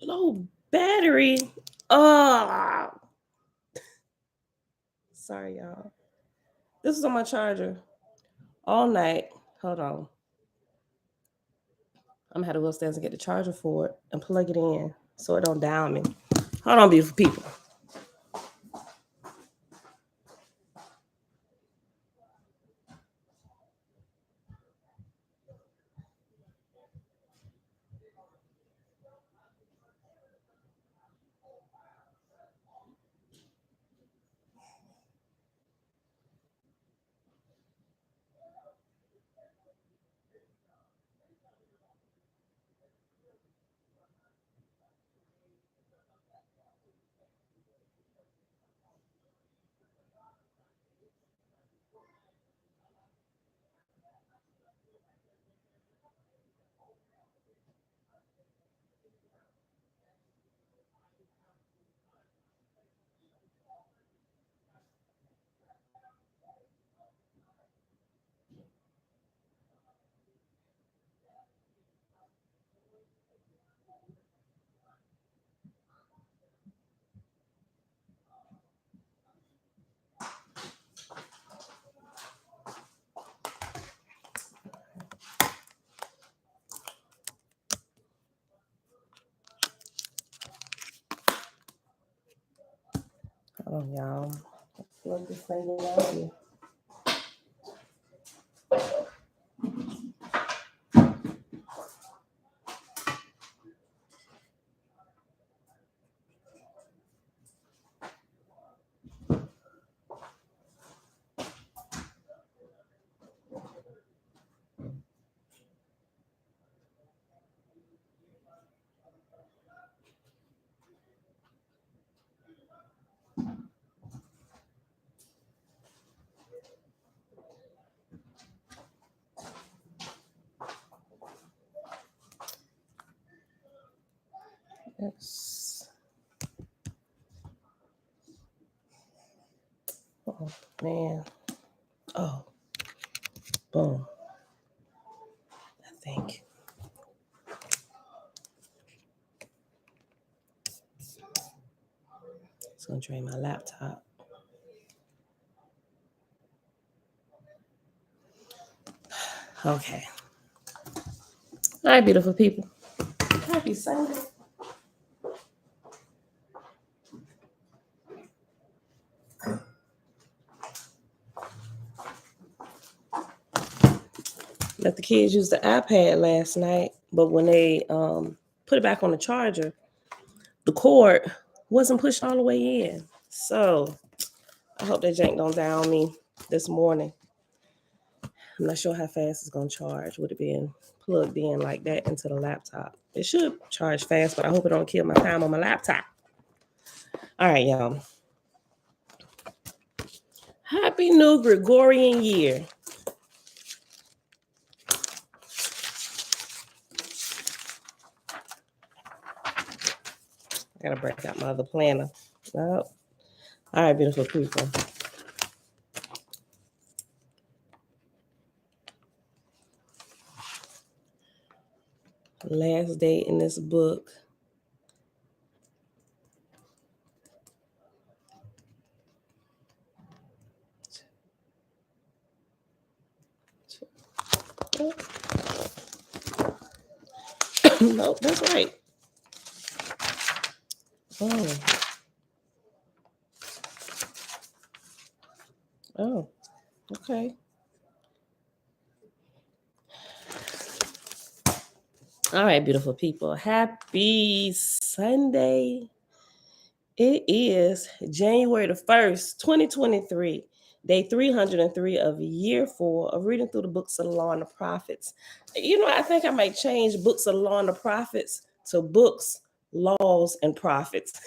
Low battery. Oh, sorry, y'all. This is on my charger all night. Hold on. I'm gonna have to go upstairs and get the charger for it and plug it in so it don't down me. Hold on, beautiful people. Hold on, y'all. Plug this thing in out here. Yes. Oh man. Oh, boom. I think. It's gonna drain my laptop. Okay. All right, beautiful people. Happy Sunday. Let the kids use the iPad last night, but when they put it back on the charger, the cord wasn't pushed all the way in. So I hope that jank don't down me this morning. I'm not sure how fast it's gonna charge with it being plugged in like that into the laptop. It should charge fast, but I hope it don't kill my time on my laptop. All right, y'all. Happy New Gregorian Year. I gotta break out my other planner. Oh. All right, beautiful people. Last day in this book. Nope, that's right. Oh. Oh, okay. All right, beautiful people. Happy Sunday. It is January the 1st, 2023, day 303 of year 4 of reading through the books of the Law and the Prophets. You know, I think I might change books of the Law and the Prophets to books, laws, and prophets.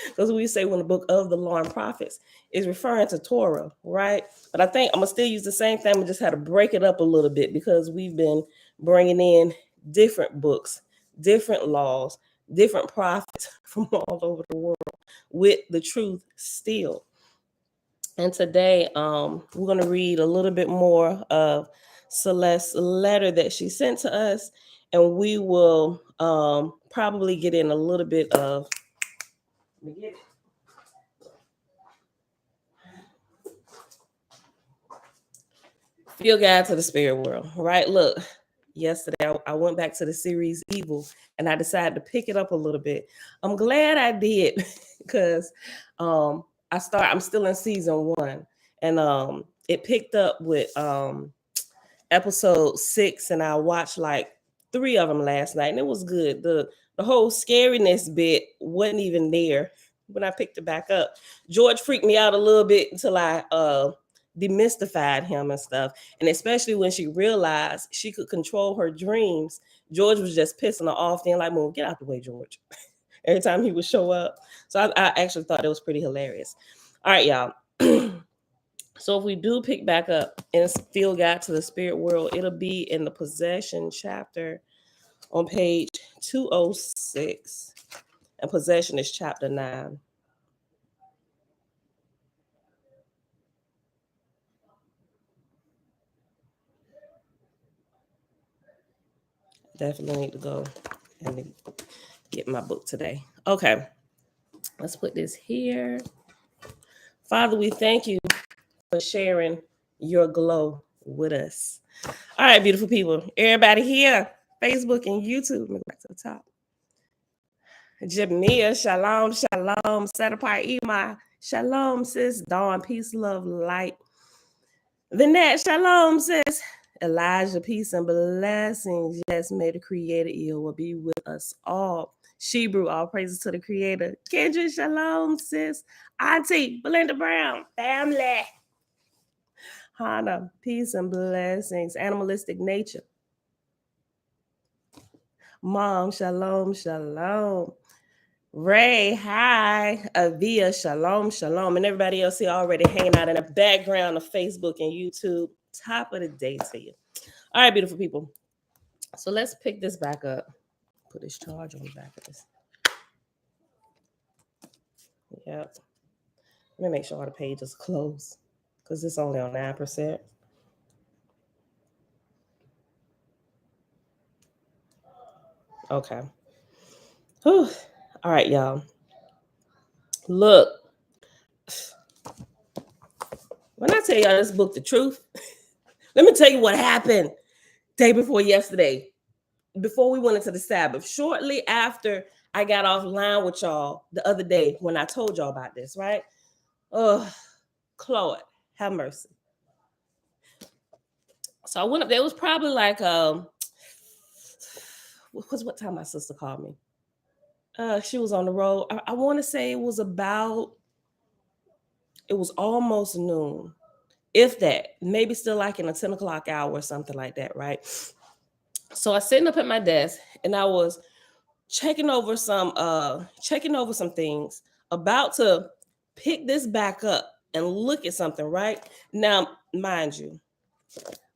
Because we say when the book of the Law and Prophets is referring to Torah, right? But I think I'm going to still use the same thing. We just had to break it up a little bit because we've been bringing in different books, different laws, different prophets from all over the world with the truth still. And today, we're going to read a little bit more of Celeste's letter that she sent to us, and we will Probably get in a little bit of, let me get it. Field Guide to the Spirit World, right? Look, yesterday I went back to the series Evil, and I decided to pick it up a little bit. I'm glad I did because I'm still in season 1, and it picked up with episode 6, and I watched like 3 of them last night, and it was good. The whole scariness bit wasn't even there when I picked it back up. George freaked me out a little bit until I demystified him and stuff. And especially when she realized she could control her dreams, George was just pissing her off. Then like, move, get out the way, George. Every time he would show up. So I actually thought it was pretty hilarious. All right, y'all. So if we do pick back up in Field Guide to the Spirit World, it'll be in the possession chapter on page 206. And possession is chapter 9. Definitely need to go and get my book today. Okay, let's put this here. Father, we thank you for sharing your glow with us. All right, beautiful people. Everybody here, Facebook and YouTube. Let me go back to the top. Jamia, shalom, shalom. Set apart Ema, shalom, sis. Dawn, peace, love, light. Vinette, shalom, sis. Elijah, peace and blessings. Yes, may the Creator will be with us all. Shebrew, all praises to the Creator. Kendra, shalom, sis. Auntie, Belinda Brown, family. Hannah, peace and blessings. Animalistic nature. Mom, shalom, shalom. Ray, hi. Avia, shalom, shalom. And everybody else here already hanging out in the background of Facebook and YouTube. Top of the day to you. All right, beautiful people. So let's pick this back up. Put this charge on the back of this. Yep. Let me make sure all the pages close because it's only on 9%. Okay. Whew. All right, y'all. Look. When I tell y'all this book, The Truth, let me tell you what happened day before yesterday, before we went into the Sabbath, shortly after I got offline with y'all the other day when I told y'all about this, right? Oh, Claude, have mercy. So I went up there. It was probably like what time my sister called me? She was on the road. I want to say it was almost noon, if that, maybe still like in a 10 o'clock hour or something like that, right? So I was sitting up at my desk and I was checking over some things, about to pick this back up and look at something, right? Now, mind you,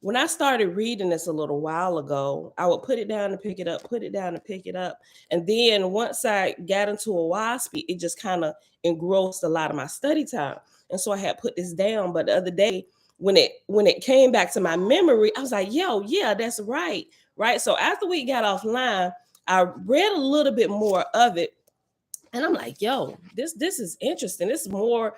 when I started reading this a little while ago, I would put it down and pick it up, put it down and pick it up. And then once I got into Oahspe, it just kind of engrossed a lot of my study time. And so I had put this down. But the other day, when it came back to my memory, I was like, yo, yeah, that's right. Right. So after we got offline, I read a little bit more of it. And I'm like, yo, this is interesting. This is more.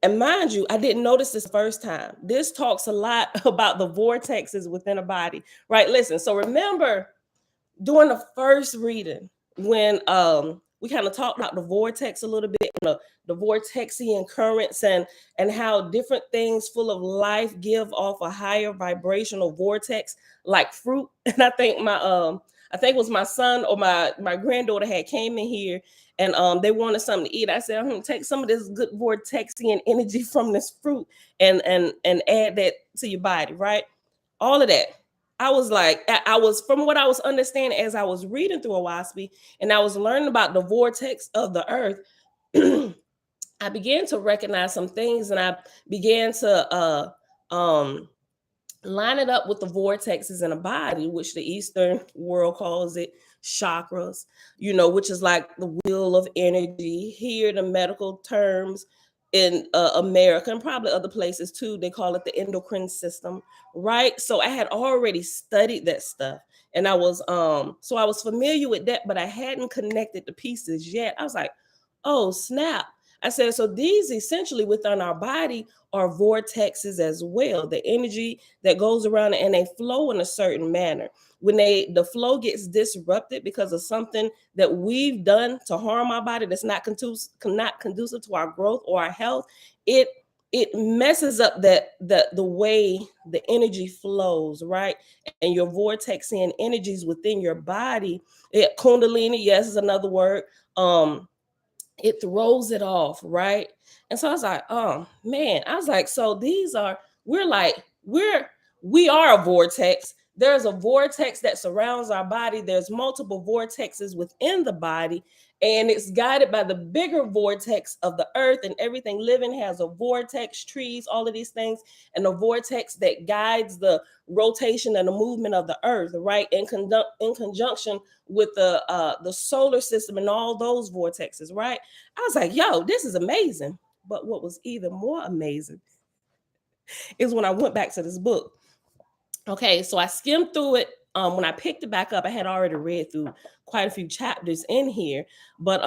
And mind you, I didn't notice this first time. This talks a lot about the vortexes within a body, right? Listen, so remember during the first reading when we kind of talked about the vortex a little bit, the vortexian currents and how different things full of life give off a higher vibrational vortex like fruit. And I think it was my son or my granddaughter had came in here and they wanted something to eat. I said, I'm gonna take some of this good vortexian energy from this fruit and add that to your body, right? All of that. I was from what I was understanding as I was reading through Oahspe and I was learning about the vortex of the earth. I began to recognize some things and I began to line it up with the vortexes in the body, which the Eastern world calls it chakras, which is like the wheel of energy. Here, the medical terms in America and probably other places too, they call it the endocrine system, right? So I had already studied that stuff. And I was so I was familiar with that, but I hadn't connected the pieces yet. I was like, oh snap. I said, so these essentially within our body are vortexes as well, the energy that goes around and they flow in a certain manner. When the flow gets disrupted because of something that we've done to harm our body that's not conducive to our growth or our health, it it messes up the way the energy flows, right? And your vortex and energies within your body. Kundalini, yes, is another word. It throws it off, right? And so I was like, oh man, I was like, so these are, we're like, we are a vortex. There's a vortex that surrounds our body. There's multiple vortexes within the body, and it's guided by the bigger vortex of the earth, and everything living has a vortex, trees, all of these things, and a vortex that guides the rotation and the movement of the earth, right? In conjunction with the solar system and all those vortexes, right? I was like, yo, this is amazing. But what was even more amazing is when I went back to this book. Okay, so I skimmed through it. When I picked it back up, I had already read through quite a few chapters in here, but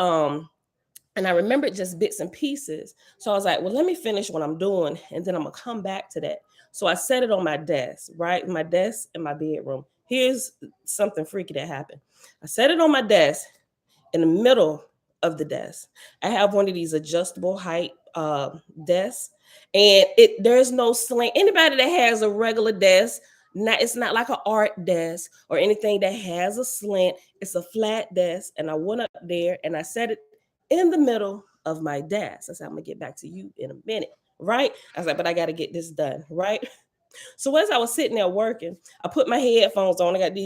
and I remembered just bits and pieces. So I was like, well, let me finish what I'm doing, and then I'm gonna come back to that. So I set it on my desk, right? My desk in my bedroom. Here's something freaky that happened. I set it on my desk in the middle of the desk. I have one of these adjustable height desks, and there's no slant. Anybody that has a regular desk, it's not like an art desk or anything that has a slant. It's a flat desk, and I went up there and I set it in the middle of my desk. I said, I'm gonna get back to you in a minute, right? I was like, but I got to get this done, right? So as I was sitting there working, I put my headphones on. I got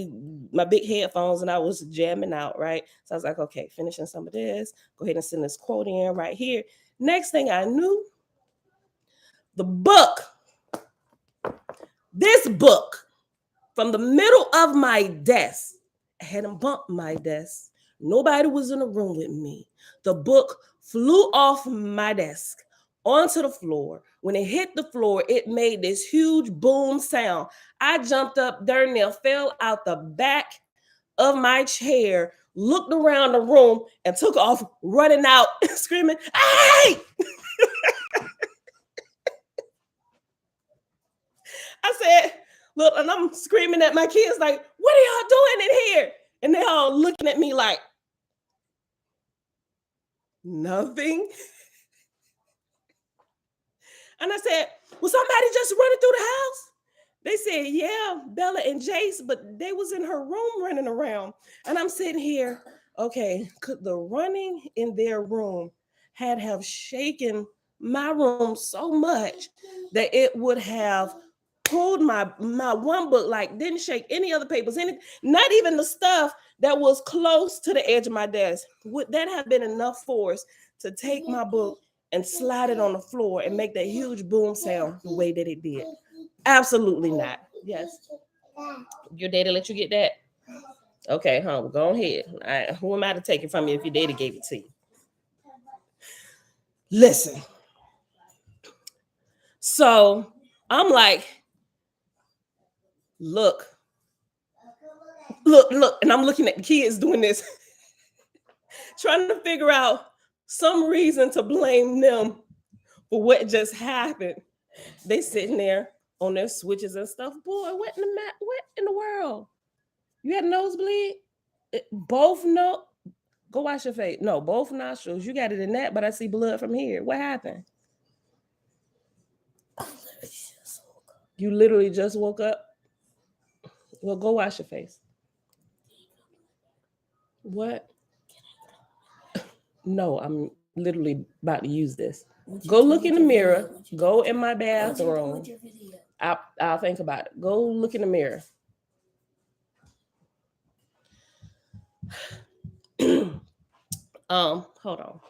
my big headphones, and I was jamming out, right? So I was like, okay, finishing some of this. Go ahead and send this quote in right here. Next thing I knew, the book, this book, from the middle of my desk, I hadn't bumped my desk. Nobody was in the room with me. The book flew off my desk onto the floor. When it hit the floor, it made this huge boom sound. I jumped up, darn near fell out the back of my chair, looked around the room, and took off running out, screaming, "Hey!" I said, look, and I'm screaming at my kids, like, what are y'all doing in here? And they all looking at me like, nothing. And I said, was somebody just running through the house? They said, yeah, Bella and Jace, but they was in her room running around. And I'm sitting here, okay, could the running in their room have shaken my room so much that it would have pulled my one book, like didn't shake any other papers, not even the stuff that was close to the edge of my desk. Would that have been enough force to take my book and slide it on the floor and make that huge boom sound the way that it did? Absolutely not. Yes. Your daddy let you get that? Okay, huh? Well, go ahead. Who am I to take it from you if your daddy gave it to you? Listen. So I'm like, look, and I'm looking at the kids doing this, trying to figure out some reason to blame them for what just happened. They sitting there on their switches and stuff. Boy, what in the world? You had a nosebleed? Both no. Go wash your face. No, both nostrils. You got it in that, but I see blood from here. What happened? You literally just woke up. Well, go wash your face. What? No, I'm literally about to use this. Go look in the mirror. Go in my bathroom. I'll think about it. Go look in the mirror. Hold on.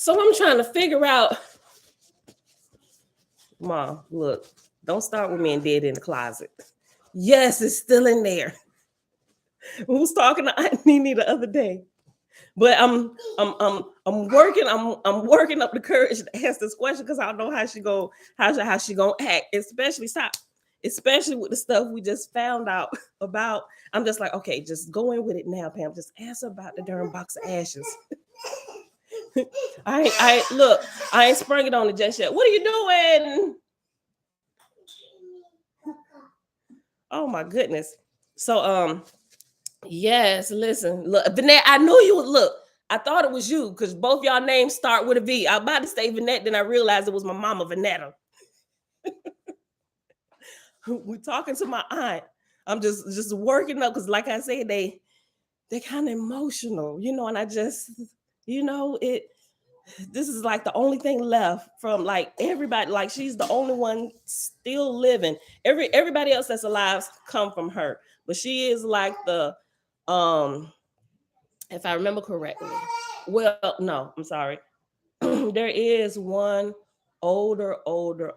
So I'm trying to figure out, Mom, look, don't start with me and dead in the closet. Yes, it's still in there. We was talking to Aunt Nene the other day. But I'm working, I'm working up the courage to ask this question because I don't know how she gonna act, especially with the stuff we just found out about. I'm just like, okay, just go in with it now, Pam. Just ask her about the darn box of ashes. I ain't sprung it on the just yet. What are you doing? Oh my goodness. So yes, listen, look, Vanette, I knew you would look. I thought it was you because both y'all names start with a V. I was about to say Vanette, then I realized it was my mama, Vanetta. We're talking to my aunt. I'm just working up because, like I said, they kind of emotional, and I just, it. This is like the only thing left from like everybody. Like she's the only one still living. Everybody else that's alive come from her, but she is like the if I remember correctly. Well, no, I'm sorry. There is one older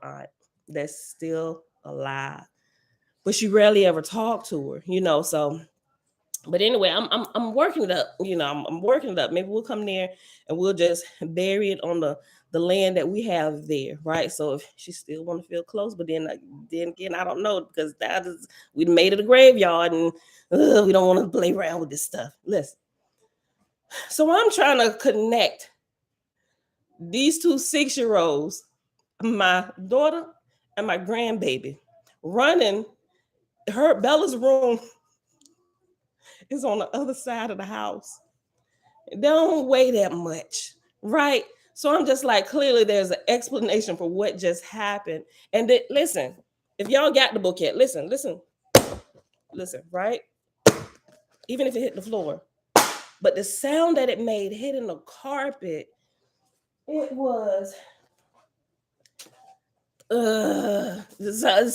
aunt that's still alive, but she rarely ever talked to her, So, but anyway, I'm working it up, I'm working it up. Maybe we'll come there and we'll just bury it on the land that we have there, right? So if she still want to feel close, but then again, I don't know because we made it a graveyard and we don't want to play around with this stuff. Listen. So I'm trying to connect these two 6-year-olds, my daughter and my grandbaby, running. Bella's room is on the other side of the house. They don't weigh that much, right? So I'm just like, clearly there's an explanation for what just happened. And listen, if y'all got the book yet, listen, right? Even if it hit the floor. But the sound that it made hitting the carpet, it was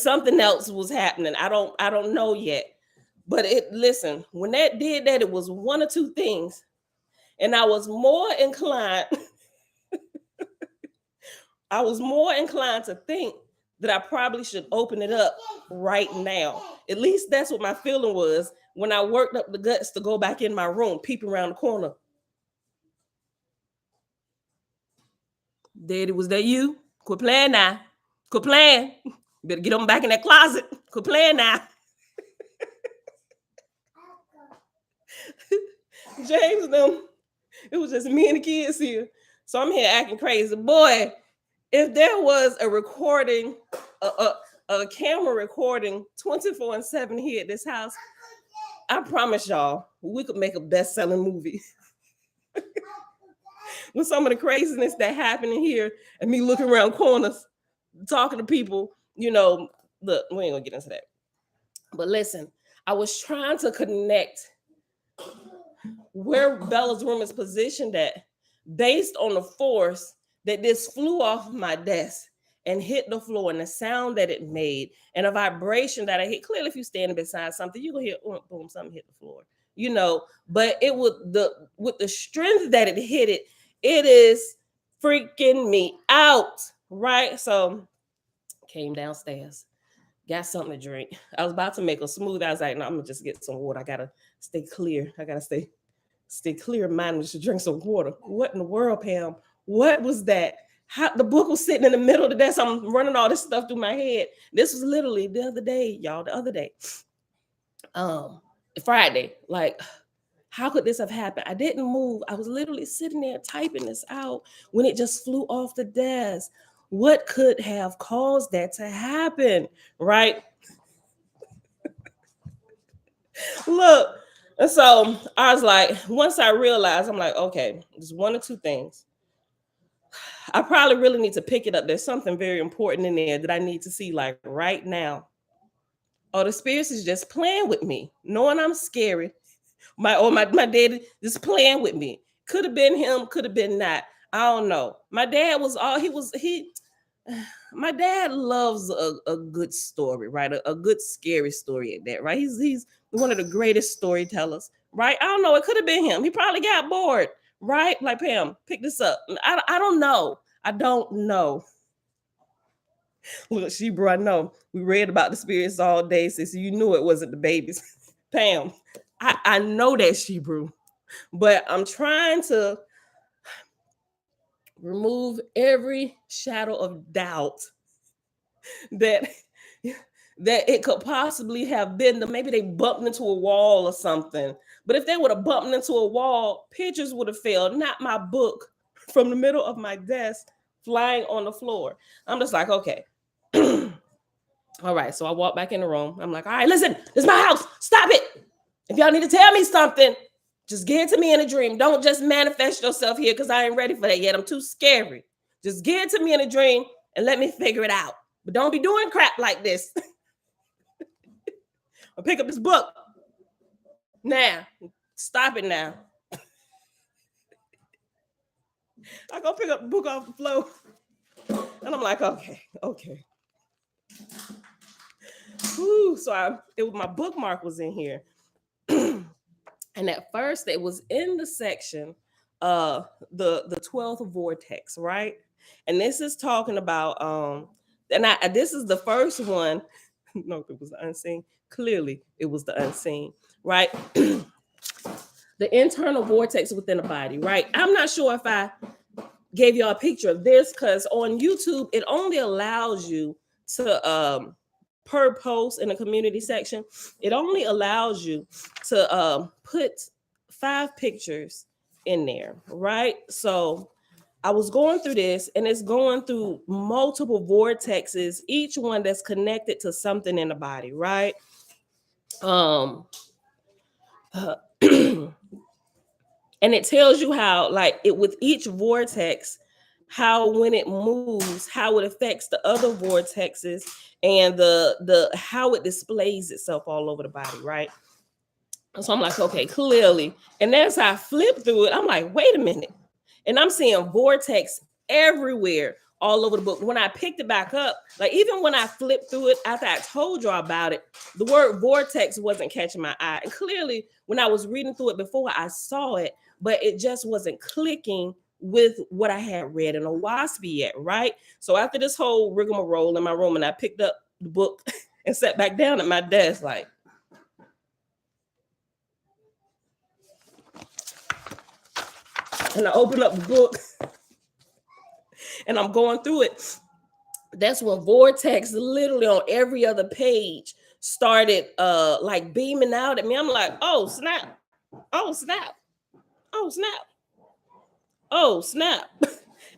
something else was happening. I don't know yet. But listen, when that did that, it was one or two things. And I was more inclined to think that I probably should open it up right now. At least that's what my feeling was when I worked up the guts to go back in my room, peeping around the corner. Daddy, was that you? Quit playing now. Quit playing. Better get on back in that closet. Quit playing now. James, them, it was just me and the kids here. So I'm here acting crazy. Boy, if there was a recording, a camera recording 24/7 here at this house, I promise y'all, we could make a best-selling movie. With some of the craziness that happened in here and me looking around corners, talking to people, look, we ain't gonna get into that. But listen, I was trying to connect where Bella's room is positioned at based on the force that this flew off my desk and hit the floor and the sound that it made and a vibration that I hit. Clearly, if you're standing beside something, you're gonna hear boom, something hit the floor, but it would with the strength that it hit it, it is freaking me out, right? So came downstairs, got something to drink. I was about to make a smoothie. I was like, no, I'm gonna just get some water. I gotta stay clear. I gotta stay clear minded to drink some water. What in the world, Pam? What was that? How the book was sitting in the middle of the desk. I'm running all this stuff through my head. This was literally the other day, y'all. The other day, Friday. Like, how could this have happened? I didn't move. I was literally sitting there typing this out when it just flew off the desk. What could have caused that to happen? Right? Look. And so I was like, once I realized, I'm like, okay, there's one or two things. I probably really need to pick it up. There's something very important in there that I need to see like right now. Oh, the spirits is just playing with me, knowing I'm scary. My daddy just playing with me. Could have been him, could have been not. I don't know. My dad was all he my dad loves a good story, right? A good scary story at that, right? He's one of the greatest storytellers, right? I don't know. It could have been him. He probably got bored, right? Like, Pam, pick this up. I don't know. I don't know. Look, Shebrew, I know we read about the spirits all day, since you knew it wasn't the babies. Pam, I know that, Shebrew, but I'm trying to remove every shadow of doubt that that it could possibly have been maybe they bumped into a wall or something. But if they would have bumped into a wall, pictures would have fell, not my book from the middle of my desk flying on the floor. I'm just like, okay. All right. So I walk back in the room. I'm like, all right, listen, this is my house. Stop it. If y'all need to tell me something, just give it to me in a dream. Don't just manifest yourself here, because I ain't ready for that yet. I'm too scary. Just give it to me in a dream and let me figure it out. But don't be doing crap like this. I'll pick up this book. Now, stop it now. I go pick up the book off the floor. And I'm like, okay. Whew, so my bookmark was in here. And at first it was in the section, the 12th vortex, right? And this is talking about, this is the first one. No, it was the unseen. Clearly, it was the unseen, right? The internal vortex within the body, right? I'm not sure if I gave y'all a picture of this, because on YouTube, it only allows you to, per post in the community section, it only allows you to put 5 pictures in there, right? So I was going through this, and it's going through multiple vortexes, each one that's connected to something in the body, right? And it tells you how, like, it with each vortex, how when it moves, how it affects the other vortexes, and the how it displays itself all over the body, right? So I'm like, okay, clearly. And as I flip through it, I'm like, wait a minute. And I'm seeing vortex everywhere, all over the book. When I picked it back up, like, even when I flipped through it after I told you about it, the word vortex wasn't catching my eye. And clearly, when I was reading through it before, I saw it, but it just wasn't clicking with what I had read in Oahspe yet, right? So after this whole rigmarole in my room, and I picked up the book and sat back down at my desk, like, and I opened up the book and I'm going through it. That's when vortex literally on every other page started like beaming out at me. I'm like, oh snap, oh snap, oh snap, oh snap.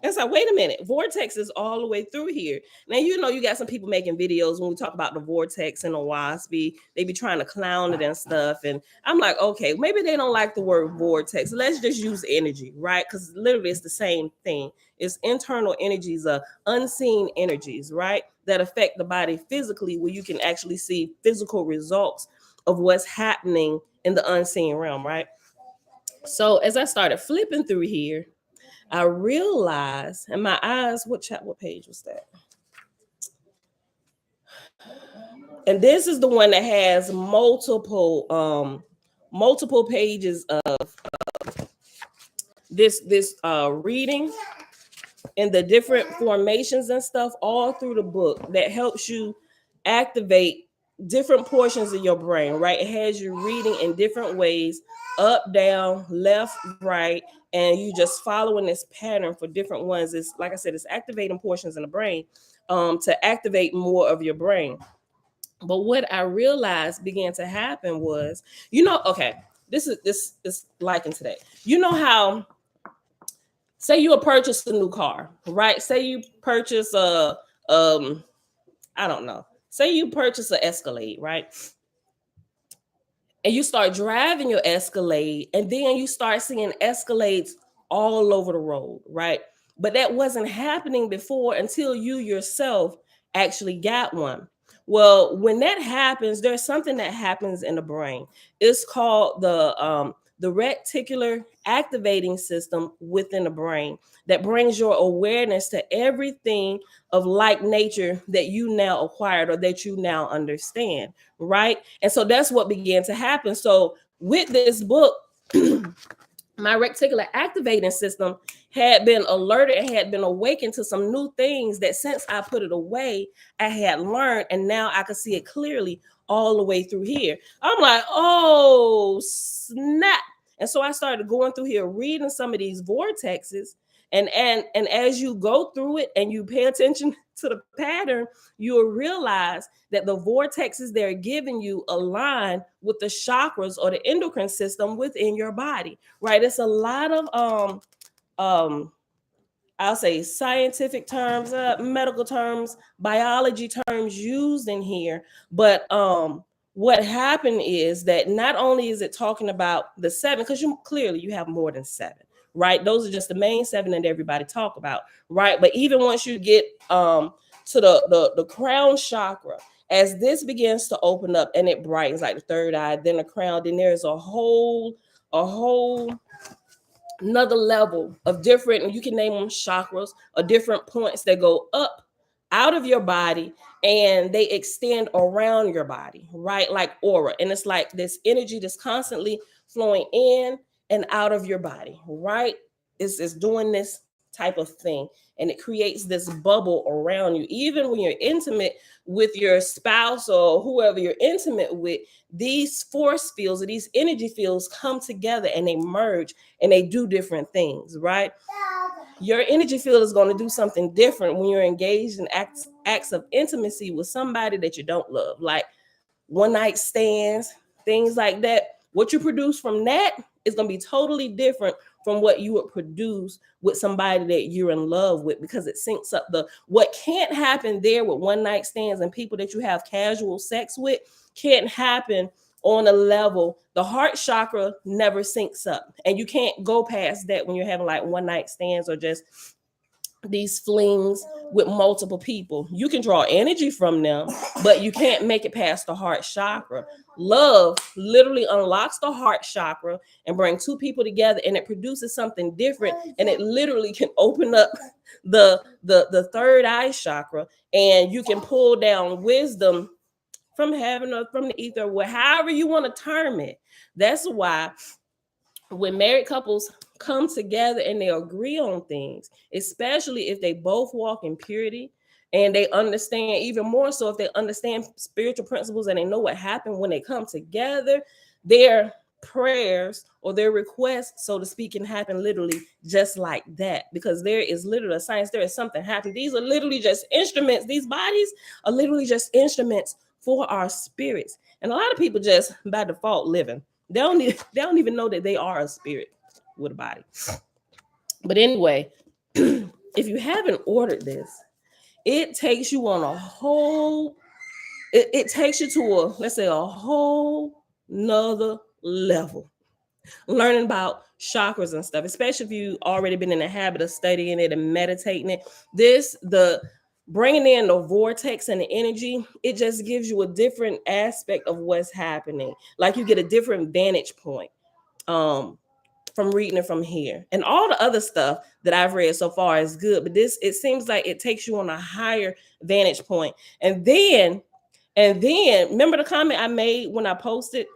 And so, wait a minute, vortex is all the way through here. Now, you know, you got some people making videos when we talk about the vortex and the Oahspe. They be trying to clown it and stuff. And I'm like, okay, maybe they don't like the word vortex. Let's just use energy, right? Because literally it's the same thing. It's internal energies, unseen energies, right? That affect the body physically, where you can actually see physical results of what's happening in the unseen realm, right? So as I started flipping through here, I realized, and my eyes, what page was that? And this is the one that has multiple pages of this reading and the different formations and stuff all through the book that helps you activate different portions of your brain, right? It has you reading in different ways, up, down, left, right, and you just following this pattern for different ones. It's like I said, it's activating portions in the brain to activate more of your brain. But what I realized began to happen was, you know, okay, this is like in today. You know how, say you purchase a new car, right? Say you purchase a I don't know. Say you purchase an Escalade, right? And you start driving your Escalade, and then you start seeing Escalades all over the road, right? But that wasn't happening before until you yourself actually got one. Well, when that happens, there's something that happens in the brain. It's called the reticular activating system within the brain that brings your awareness to everything of like nature that you now acquired or that you now understand, right? And so that's what began to happen. So with this book, my reticular activating system had been alerted and had been awakened to some new things that since I put it away, I had learned, and now I could see it clearly all the way through here. I'm like, oh snap. And so I started going through here, reading some of these vortexes. And as you go through it and you pay attention to the pattern, you'll realize that the vortexes they're giving you align with the chakras or the endocrine system within your body, right? It's a lot of um I'll say scientific terms, medical terms, biology terms used in here. But what happened is that not only is it talking about the seven, because you have more than seven, right? Those are just the main seven that everybody talk about, right? But even once you get to the crown chakra, as this begins to open up and it brightens like the third eye, then the crown, then there's a whole another level of different, and you can name them chakras or different points that go up out of your body and they extend around your body, right? Like aura. And it's like this energy that's constantly flowing in and out of your body, right? It's doing this type of thing, and it creates this bubble around you. Even when you're intimate with your spouse or whoever you're intimate with, these force fields or these energy fields come together and they merge and they do different things, right? Your energy field is going to do something different when you're engaged in acts of intimacy with somebody that you don't love, like one night stands, things like that. What you produce from that is going to be totally different from what you would produce with somebody that you're in love with, because it syncs up. What can't happen there with one night stands and people that you have casual sex with can't happen on a level. The heart chakra never syncs up, and you can't go past that when you're having like one night stands or just these flings with multiple people. You can draw energy from them, but you can't make it past the heart chakra. Love literally unlocks the heart chakra and bring two people together, and it produces something different, and it literally can open up the third eye chakra, and you can pull down wisdom from heaven or from the ether, however you want to term it. That's why when married couples come together and they agree on things, especially if they both walk in purity and they understand, even more so if they understand spiritual principles and they know what happened when they come together, their prayers or their requests, so to speak, can happen literally just like that, because there is literally a science. There is something happening. These are literally just instruments. These bodies are literally just instruments for our spirits. And a lot of people just by default living. They don't even know that they are a spirit with a body. But anyway, if you haven't ordered this, it takes you on a whole, it takes you to let's say a whole nother level. Learning about chakras and stuff, especially if you already been in the habit of studying it and meditating it. The bringing in the vortex and the energy, it just gives you a different aspect of what's happening. Like you get a different vantage point from reading it from here. And all the other stuff that I've read so far is good, but this, it seems like it takes you on a higher vantage point. And then remember the comment I made when I posted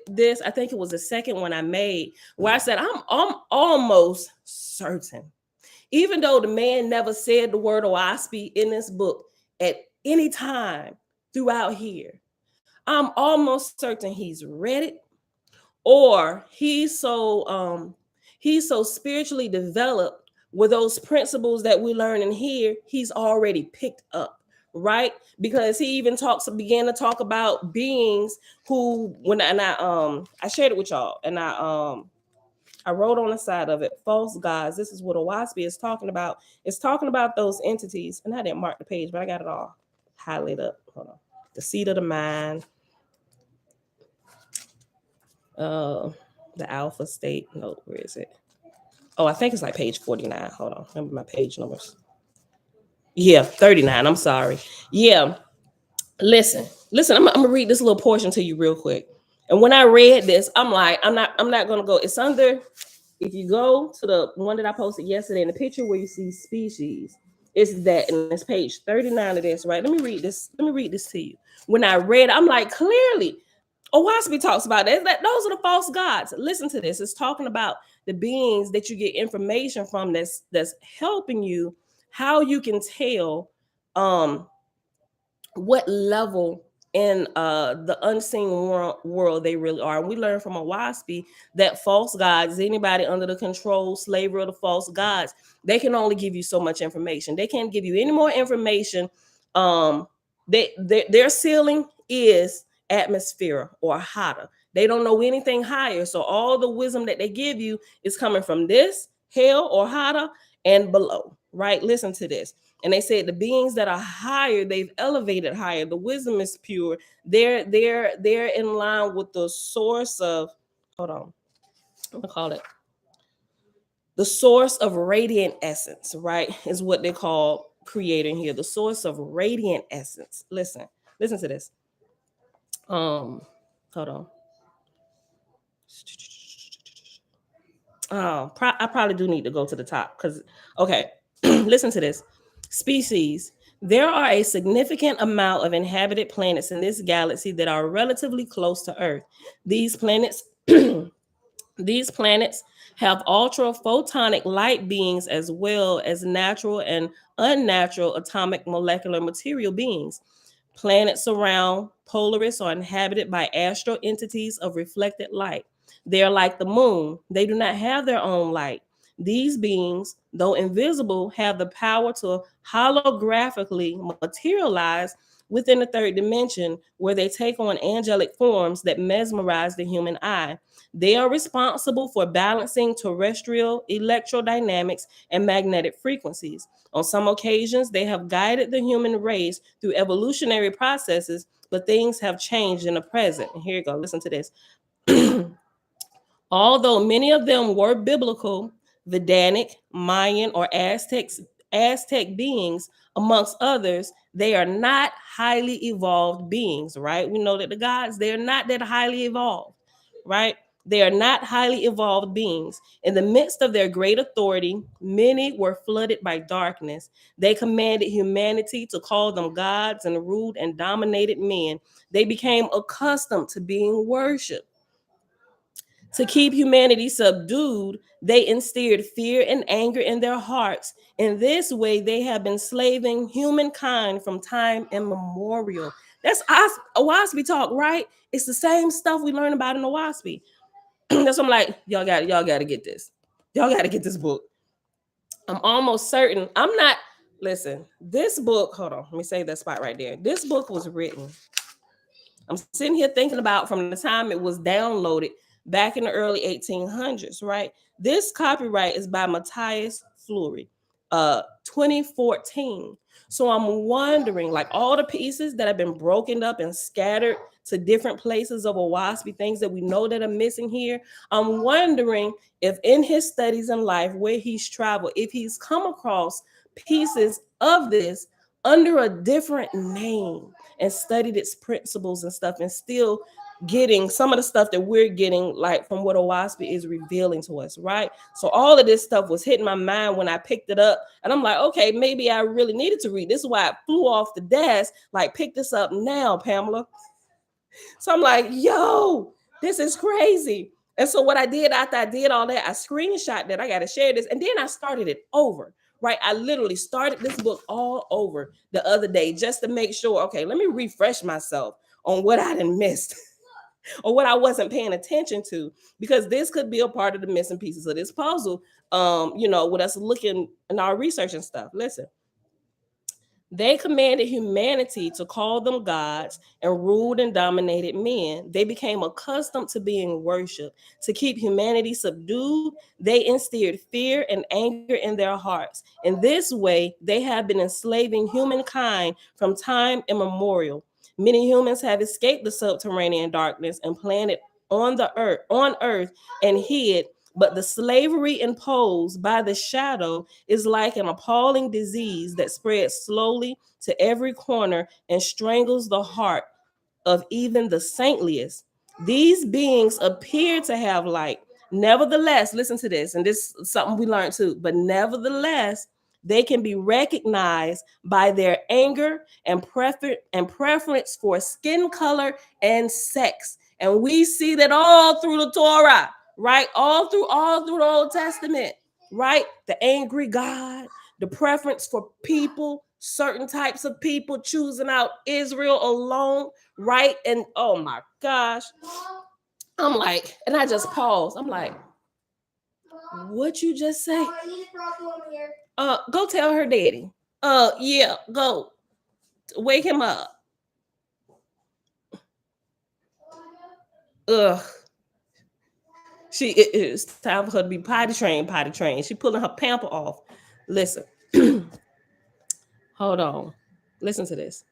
this, I think it was the second one I made, where I said I'm almost certain, even though the man never said the word Oahspe in this book at any time throughout here, I'm almost certain he's read it, or he's so spiritually developed with those principles that we learn in here, he's already picked up, right? Because he even began to talk about beings who, I shared it with y'all, and I wrote on the side of it, false gods. This is what Oahspe is talking about. It's talking about those entities, and I didn't mark the page, but I got it all highlighted up. Hold on. The seat of the mind, the alpha state. No, where is it? Oh, I think it's like page 49. Hold on. Remember my page numbers. Yeah, 39. I'm sorry. Yeah. Listen. I'm gonna read this little portion to you real quick. And when I read this, I'm like, I'm not gonna go. It's under, if you go to the one that I posted yesterday in the picture where you see species, it's that, and it's page 39 of this, right? Let me read this to you. When I read, I'm like, clearly, Oahspe talks about that. Those are the false gods. Listen to this. It's talking about the beings that you get information from that's helping you, how you can tell um what level in the unseen world they really are. And we learn from Oahspe that false gods, anybody under the control, slavery of the false gods, they can only give you so much information. They can't give you any more information. Um, their ceiling is atmosphere or hotter. They don't know anything higher. So all the wisdom that they give you is coming from this hell or hotter and below. Right? Listen to this. And they said the beings that are higher, they've elevated higher. The wisdom is pure. They're in line with the source of, hold on, I'm gonna call it the source of radiant essence, right? Is what they call creating here. The source of radiant essence. Listen to this. Hold on. Oh, I probably do need to go to the top because okay, listen to this. Species. There are a significant amount of inhabited planets in this galaxy that are relatively close to Earth. These planets these planets have ultra photonic light beings as well as natural and unnatural atomic molecular material beings. Planets around Polaris are inhabited by astral entities of reflected light. They are like the moon, they do not have their own light. These beings, though invisible, have the power to holographically materialize within the third dimension, where they take on angelic forms that mesmerize the human eye. They are responsible for balancing terrestrial electrodynamics and magnetic frequencies. On some occasions, they have guided the human race through evolutionary processes, but things have changed in the present. And here you go, listen to this. Although many of them were biblical, Vedanic, Mayan, or Aztec beings, amongst others, they are not highly evolved beings, right? We know that the gods, they're not that highly evolved, right? They are not highly evolved beings. In the midst of their great authority, many were flooded by darkness. They commanded humanity to call them gods and ruled and dominated men. They became accustomed to being worshipped. To keep humanity subdued, they instilled fear and anger in their hearts. In this way, they have been slaving humankind from time immemorial. That's Oahspe talk, right? It's the same stuff we learn about in Oahspe. That's what I'm like, y'all got to get this. Y'all got to get this book. I'm almost certain. I'm not. Listen, this book. Hold on. Let me save that spot right there. This book was written. I'm sitting here thinking about from the time it was downloaded back in the early 1800s, right? This copyright is by Matthias Fleury, 2014. So I'm wondering, like all the pieces that have been broken up and scattered to different places of Oahspe, things that we know that are missing here. I'm wondering if in his studies in life, where he's traveled, if he's come across pieces of this under a different name and studied its principles and stuff, and still getting some of the stuff that we're getting, like from what Oahspe is revealing to us, right? So all of this stuff was hitting my mind when I picked it up, and I'm like, okay, maybe I really needed to read. This is why it flew off the desk. Like, pick this up now, Pamela. So I'm like, yo, this is crazy. And so what I did after I did all that, I screenshot that. I got to share this, and then I started it over. Right, I literally started this book all over the other day just to make sure, okay, let me refresh myself on what I done missed or what I wasn't paying attention to, because this could be a part of the missing pieces of this puzzle. With us looking in our research and stuff. Listen. They commanded humanity to call them gods and ruled and dominated men. They became accustomed to being worshipped. To keep humanity subdued, they instilled fear and anger in their hearts. In this way, they have been enslaving humankind from time immemorial. Many humans have escaped the subterranean darkness and planted on earth and hid, but the slavery imposed by the shadow is like an appalling disease that spreads slowly to every corner and strangles the heart of even the saintliest. These beings appear to have light. Nevertheless, listen to this, and this is something we learned too, but nevertheless, they can be recognized by their anger and preference for skin color and sex. And we see that all through the Torah, right? All through the Old Testament, right? The angry God, the preference for people, certain types of people, choosing out Israel alone, right? And oh my gosh, I'm like, and I just paused. I'm like, what you just say? Go tell her daddy. Yeah, go wake him up. Ugh. It's time for her to be potty trained. She pulling her pamper off. Listen. Hold on. Listen to this.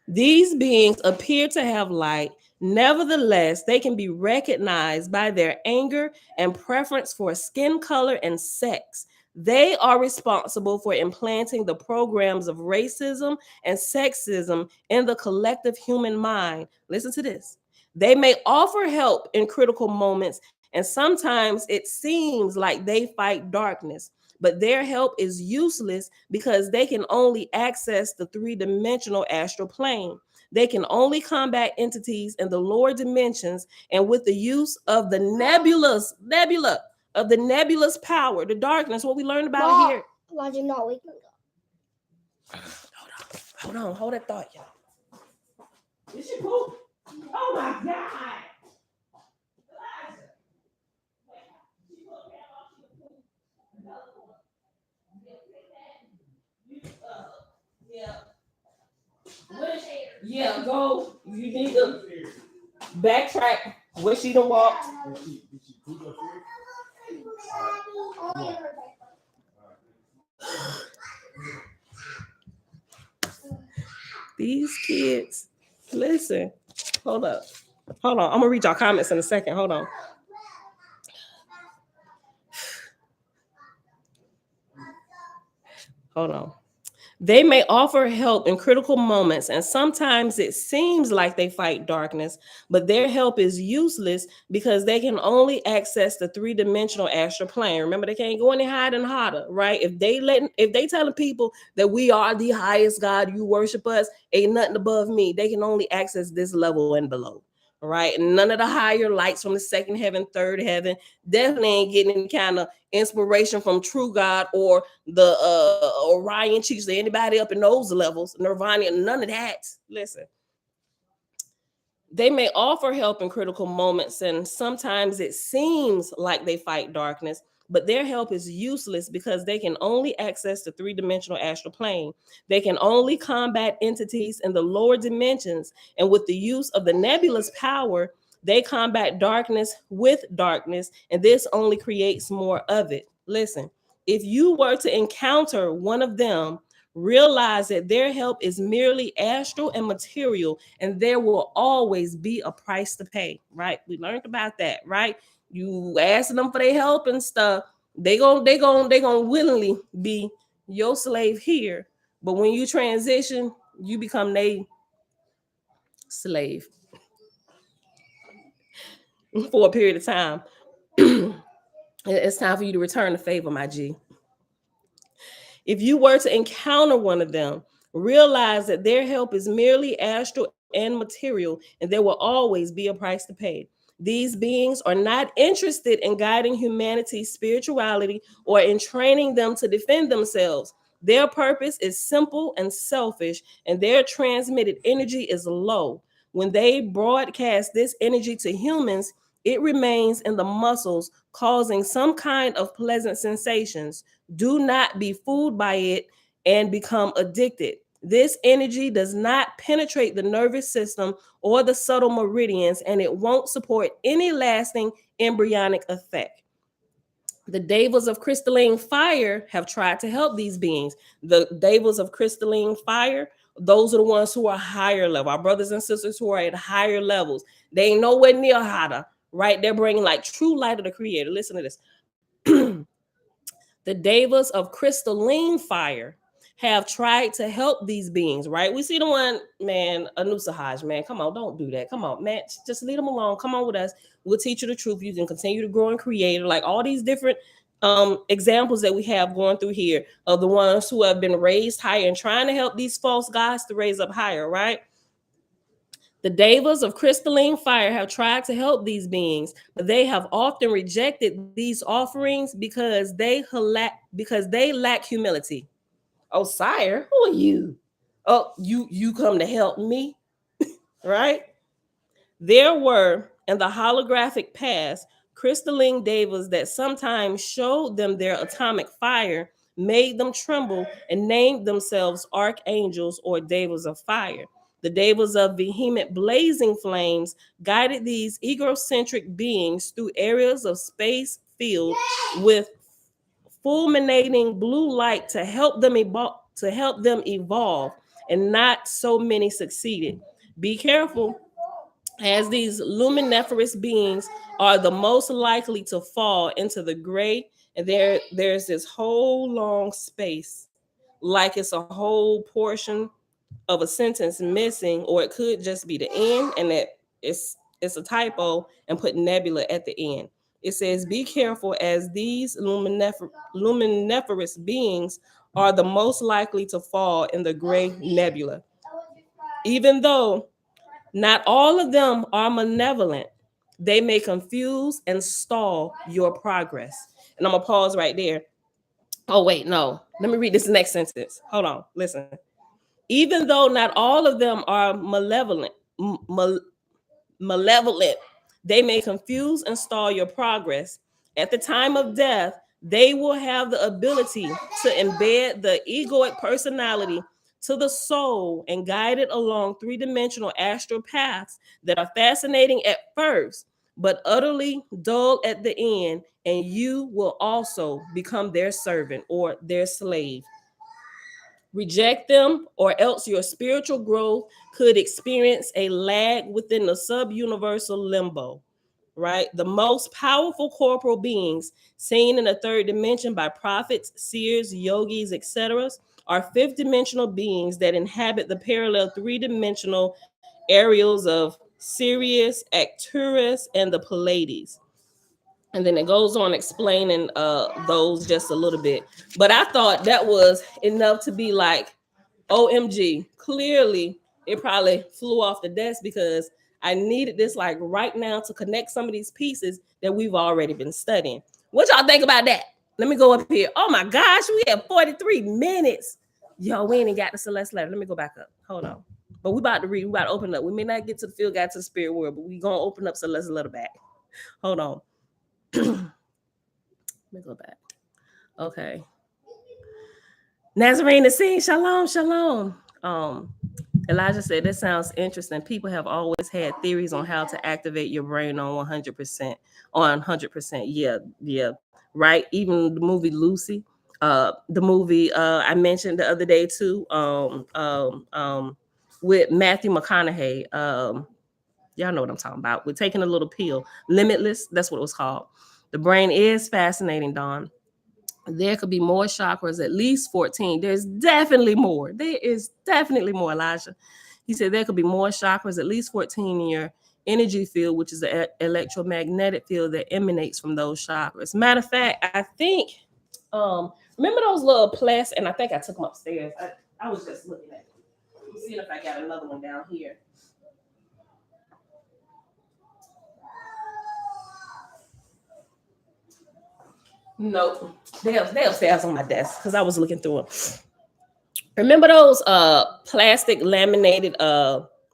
These beings appear to have light. Nevertheless, they can be recognized by their anger and preference for skin color and sex. They are responsible for implanting the programs of racism and sexism in the collective human mind. Listen to this. They may offer help in critical moments, and sometimes it seems like they fight darkness, but their help is useless because they can only access the three-dimensional astral plane. They can only combat entities in the lower dimensions, and with the use of the nebulous power, the darkness, what we learned about here. Why did not wake me up? Hold that thought, y'all. Did she poop? Oh my God. Yeah, go. You need to backtrack where she done walked. These kids, listen. Hold up. Hold on. I'm gonna read y'all comments in a second. Hold on. Hold on. They may offer help in critical moments, and sometimes it seems like they fight darkness, but their help is useless because they can only access the three-dimensional astral plane. Remember, they can't go any higher than hotter, right? If they telling people that we are the highest God, you worship us, ain't nothing above me, they can only access this level and below. Right, and none of the higher lights from the second heaven, third heaven, definitely ain't getting any kind of inspiration from true God or the Orion chiefs or anybody up in those levels, Nirvana, none of that. Listen, they may offer help in critical moments, and sometimes it seems like they fight darkness, but their help is useless because they can only access the three-dimensional astral plane. They can only combat entities in the lower dimensions, and with the use of the nebulous power, they combat darkness with darkness, and this only creates more of it. Listen, if you were to encounter one of them, realize that their help is merely astral and material, and there will always be a price to pay, right? We learned about that, right? You asking them for their help and stuff, they gonna willingly be your slave here, but when you transition, you become their slave for a period of time. It's time for you to return the favor, my G. If you were to encounter one of them, realize that their help is merely astral and material, and there will always be a price to pay. These beings are not interested in guiding humanity's spirituality or in training them to defend themselves. Their purpose is simple and selfish, and their transmitted energy is low. When they broadcast this energy to humans, it remains in the muscles, causing some kind of pleasant sensations. Do not be fooled by it and become addicted. This energy does not penetrate the nervous system or the subtle meridians, and it won't support any lasting embryonic effect. The devils of crystalline fire have tried to help these beings. The devils of crystalline fire, those are the ones who are higher level. Our brothers and sisters who are at higher levels. They ain't nowhere near hotter, right? They're bringing like true light of the creator. Listen to this. The devas of crystalline fire have tried to help these beings, right? We see the one, man, Anusahaj, man, come on, don't do that. Come on, man, just leave them alone. Come on with us. We'll teach you the truth. You can continue to grow and create, like all these different examples that we have going through here of the ones who have been raised higher and trying to help these false gods to raise up higher, right? The devas of crystalline fire have tried to help these beings, but they have often rejected these offerings because they lack humility. Oh, sire, who are you? Oh, you come to help me, right? There were in the holographic past crystalline devas that sometimes showed them their atomic fire, made them tremble, and named themselves archangels or devas of fire. The devas of vehement blazing flames guided these egocentric beings through areas of space filled with fulminating blue light to help them evolve, and not so many succeeded. Be careful, as these luminiferous beings are the most likely to fall into the gray, and there's this whole long space, like it's a whole portion of a sentence missing, or it could just be the end, and it's a typo and put nebula at the end. It says, be careful, as these luminiferous beings are the most likely to fall in the gray nebula. Even though not all of them are malevolent, they may confuse and stall your progress. And I'm gonna pause right there. Oh, wait, no. Let me read this next sentence. Hold on, listen. Even though not all of them are malevolent, they may confuse and stall your progress. At the time of death, they will have the ability to embed the egoic personality to the soul and guide it along three-dimensional astral paths that are fascinating at first, but utterly dull at the end, and you will also become their servant or their slave. Reject them, or else your spiritual growth could experience a lag within the sub-universal limbo, right? The most powerful corporal beings seen in the third dimension by prophets, seers, yogis, etc., are fifth dimensional beings that inhabit the parallel three-dimensional areas of Sirius, Arcturus, and the Pleiades. And then it goes on explaining those just a little bit. But I thought that was enough to be like, OMG. Clearly, it probably flew off the desk because I needed this like right now to connect some of these pieces that we've already been studying. What y'all think about that? Let me go up here. Oh my gosh, we have 43 minutes. Yo, we ain't got the Celeste letter. Let me go back up. Hold on. But we about to read. We about to open up. We may not get to the field guide to the spirit world, but we gonna open up Celeste letter back. Hold on. Let me go back. Okay. Nazarene the scene. Shalom, shalom. Elijah said, this sounds interesting. People have always had theories on how to activate your brain on 100%. On 100%. Yeah, yeah. Right. Even the movie Lucy. The movie I mentioned the other day too. With Matthew McConaughey. Y'all know what I'm talking about. We're taking a little pill. Limitless. That's what it was called. The brain is fascinating, Dawn. There could be more chakras, at least 14. There's definitely more. There is definitely more, Elijah. He said there could be more chakras, at least 14 in your energy field, which is the electromagnetic field that emanates from those chakras. Matter of fact, I think, remember those little plaques, and I think I took them upstairs. I was just looking at them. Let me see if I got another one down here. Nope. They upstairs on my desk because I was looking through them. Remember those plastic laminated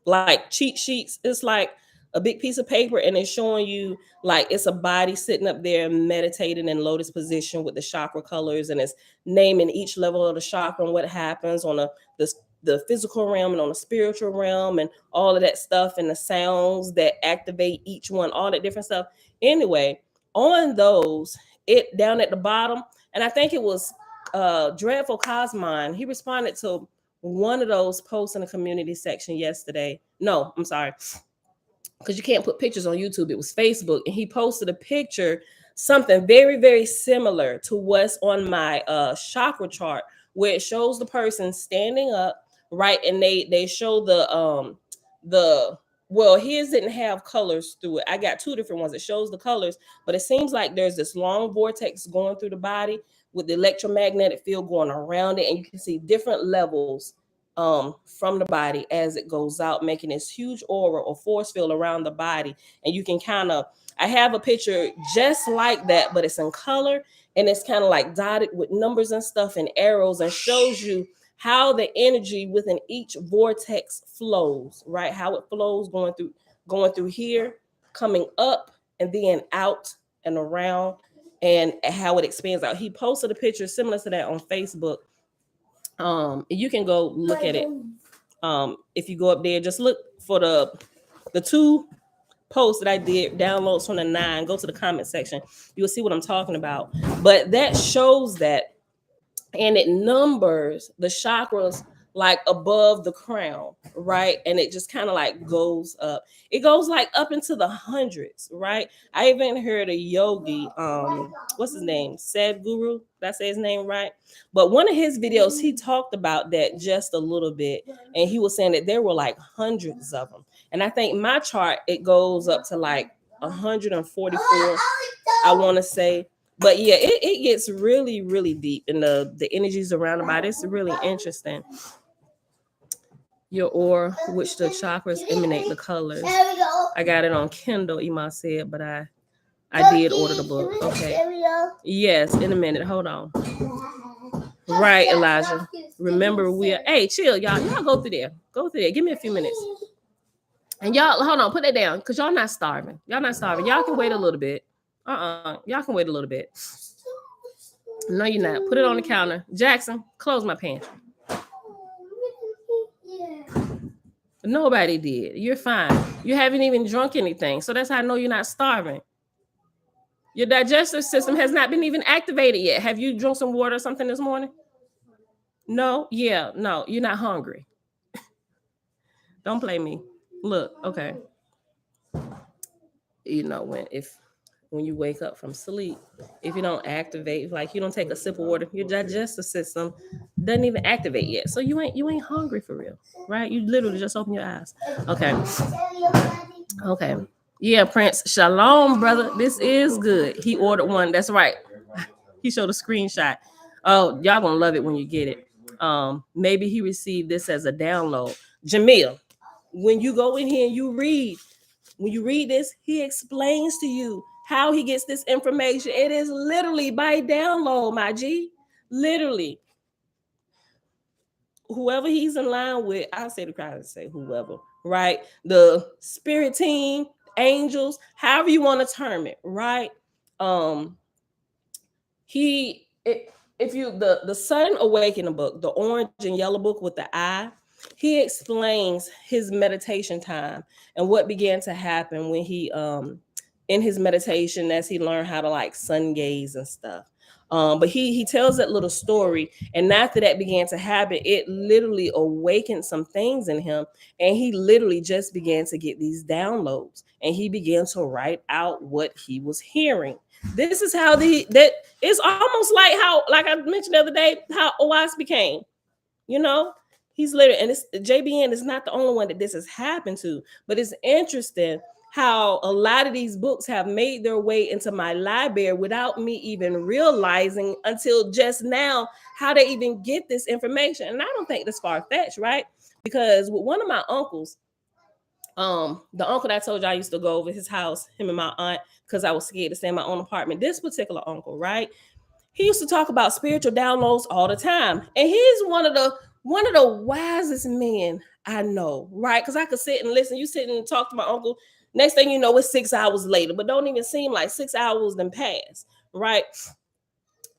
like cheat sheets? It's like a big piece of paper and it's showing you like it's a body sitting up there meditating in lotus position with the chakra colors, and it's naming each level of the chakra and what happens on the physical realm and on the spiritual realm and all of that stuff, and the sounds that activate each one, all that different stuff. Anyway, on those, it down at the bottom, and I think it was Dreadful Cosmine, he responded to one of those posts in the community section yesterday. No, I'm sorry, because you can't put pictures on YouTube. It was Facebook, and he posted a picture, something very, very similar to what's on my chakra chart, where it shows the person standing up, right, and they show the well, his didn't have colors through it. I got two different ones. It shows the colors, but it seems like there's this long vortex going through the body with the electromagnetic field going around it, and you can see different levels from the body as it goes out, making this huge aura or force field around the body. And you can kind of, I have a picture just like that, but it's in color and it's kind of like dotted with numbers and stuff and arrows, and shows you how the energy within each vortex flows, right? How it flows going through here, coming up and then out and around, and how it expands out. He posted a picture similar to that on Facebook. You can go look at it. If you go up there, just look for the two posts that I did, downloads from the 9, go to the comment section. You'll see what I'm talking about. But that shows that, and it numbers the chakras like above the crown, right? And it just kind of like goes up. It goes like up into the hundreds, right? I even heard a yogi, what's his name? Sadhguru, did I say his name right? But one of his videos, he talked about that just a little bit. And he was saying that there were like hundreds of them. And I think my chart, it goes up to like 144, I want to say. But yeah, it gets really, really deep, and the energies around about it's really interesting. Your aura, which the chakras emanate the colors. I got it on Kindle, Ima said, but I did order the book. Okay. Yes, in a minute. Hold on. Right, Elijah. Remember, hey, chill, y'all. Y'all go through there. Go through there. Give me a few minutes. And y'all, hold on, put that down, because y'all not starving. Y'all not starving. Y'all can wait a little bit. Y'all can wait a little bit. No, you're not. Put it on the counter. Jackson, close my pantry. Nobody did. You're fine. You haven't even drunk anything. So that's how I know you're not starving. Your digestive system has not been even activated yet. Have you drunk some water or something this morning? No? Yeah, no, you're not hungry. Don't play me. Look, okay. You know, when you wake up from sleep, if you don't activate, like you don't take a sip of water, your digestive system doesn't even activate yet. So you ain't hungry for real, right? You literally just open your eyes. Okay. Yeah, Prince. Shalom, brother. This is good. He ordered one. That's right. He showed a screenshot. Oh, y'all gonna love it when you get it. Maybe he received this as a download. Jamil, when you go in here and when you read this, he explains to you how he gets this information. It is literally by download, my G. Literally. Whoever he's in line with, I say the crowd say whoever, right? The spirit team, angels, however you want to term it, right? If you the Sudden Awakening book, the orange and yellow book with the eye, he explains his meditation time and what began to happen when he in his meditation as he learned how to like sun gaze and stuff. But he tells that little story, and after that began to happen, it literally awakened some things in him, and he literally just began to get these downloads, and he began to write out what he was hearing. This is how that it's almost like how, like I mentioned the other day, how Oahspe became. You know, he's literally, and it's JBN is not the only one that this has happened to, but it's interesting how a lot of these books have made their way into my library without me even realizing until just now how they even get this information. And I don't think that's far-fetched, right? Because with one of my uncles, the uncle that I told you I used to go over his house, him and my aunt, because I was scared to stay in my own apartment. This particular uncle, right? He used to talk about spiritual downloads all the time. And he's one of the wisest men I know, right? Because I could sit and listen. You sit and talk to my uncle. Next thing you know, it's 6 hours later, but don't even seem like 6 hours then pass, right?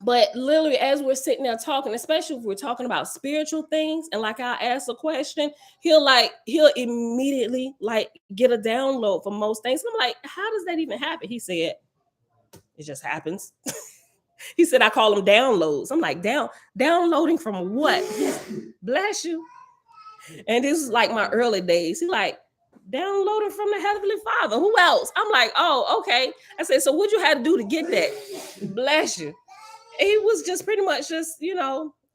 But literally, as we're sitting there talking, especially if we're talking about spiritual things, and like I ask a question, he'll immediately like get a download for most things. And I'm like, how does that even happen? He said, it just happens. He said, I call them downloads. I'm like, downloading from what? Bless you. And this is like my early days. He like, downloading from the Heavenly Father. Who else? I'm like, oh, okay. I said, so what you had to do to get that? Bless you. It was just pretty much just,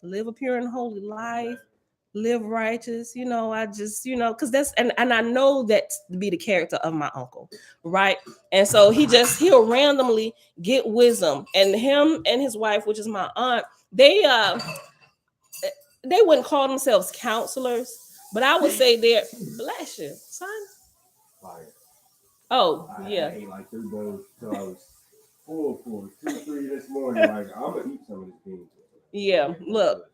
live a pure and holy life, live righteous, I just, because that's, and I know that to be the character of my uncle, right? And so he'll randomly get wisdom, and him and his wife, which is my aunt, they they wouldn't call themselves counselors, but I would say they're, bless you, son. Fire. Oh, I yeah. ate like 3 bowls till I was full for 2, 3 this morning. Like I'm gonna eat some of this beans. Yeah, look.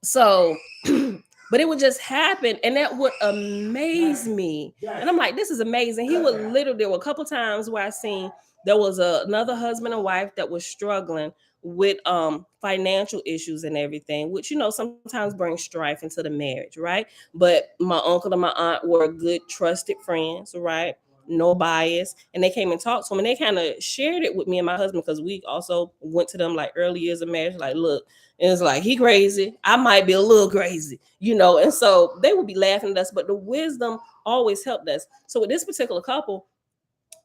So, but it would just happen, and that would amaze me. And I'm like, this is amazing. He would literally, there were a couple times where I seen there was another husband and wife that was struggling with financial issues and everything, which sometimes brings strife into the marriage, right? But my uncle and my aunt were good, trusted friends, right? No bias, and they came and talked to him, and they kind of shared it with me and my husband because we also went to them like early years of marriage. Like, look, and it's like, he crazy, I might be a little crazy, and so they would be laughing at us, but the wisdom always helped us. So with this particular couple,